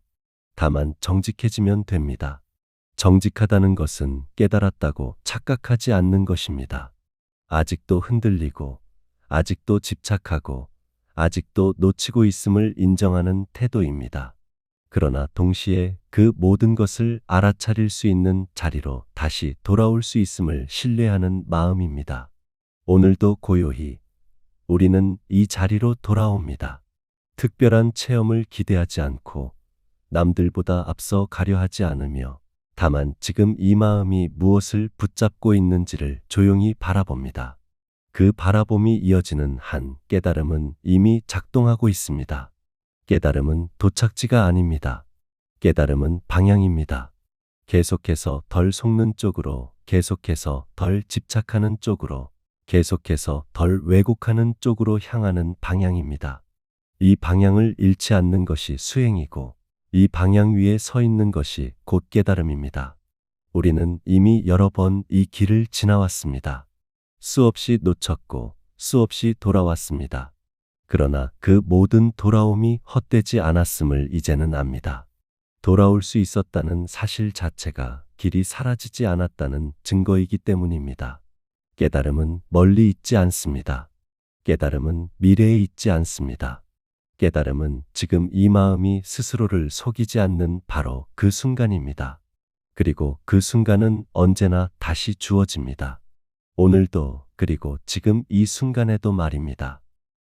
다만 정직해지면 됩니다. 정직하다는 것은 깨달았다고 착각하지 않는 것입니다. 아직도 흔들리고, 아직도 집착하고, 아직도 놓치고 있음을 인정하는 태도입니다. 그러나 동시에 그 모든 것을 알아차릴 수 있는 자리로 다시 돌아올 수 있음을 신뢰하는 마음입니다. 오늘도 고요히 우리는 이 자리로 돌아옵니다. 특별한 체험을 기대하지 않고 남들보다 앞서 가려 하지 않으며 다만 지금 이 마음이 무엇을 붙잡고 있는지를 조용히 바라봅니다. 그 바라봄이 이어지는 한 깨달음은 이미 작동하고 있습니다. 깨달음은 도착지가 아닙니다. 깨달음은 방향입니다. 계속해서 덜 속는 쪽으로, 계속해서 덜 집착하는 쪽으로, 계속해서 덜 왜곡하는 쪽으로 향하는 방향입니다. 이 방향을 잃지 않는 것이 수행이고, 이 방향 위에 서 있는 것이 곧 깨달음입니다. 우리는 이미 여러 번 이 길을 지나왔습니다. 수없이 놓쳤고, 수없이 돌아왔습니다. 그러나 그 모든 돌아옴이 헛되지 않았음을 이제는 압니다. 돌아올 수 있었다는 사실 자체가 길이 사라지지 않았다는 증거이기 때문입니다. 깨달음은 멀리 있지 않습니다. 깨달음은 미래에 있지 않습니다. 깨달음은 지금 이 마음이 스스로를 속이지 않는 바로 그 순간입니다. 그리고 그 순간은 언제나 다시 주어집니다. 오늘도 그리고 지금 이 순간에도 말입니다.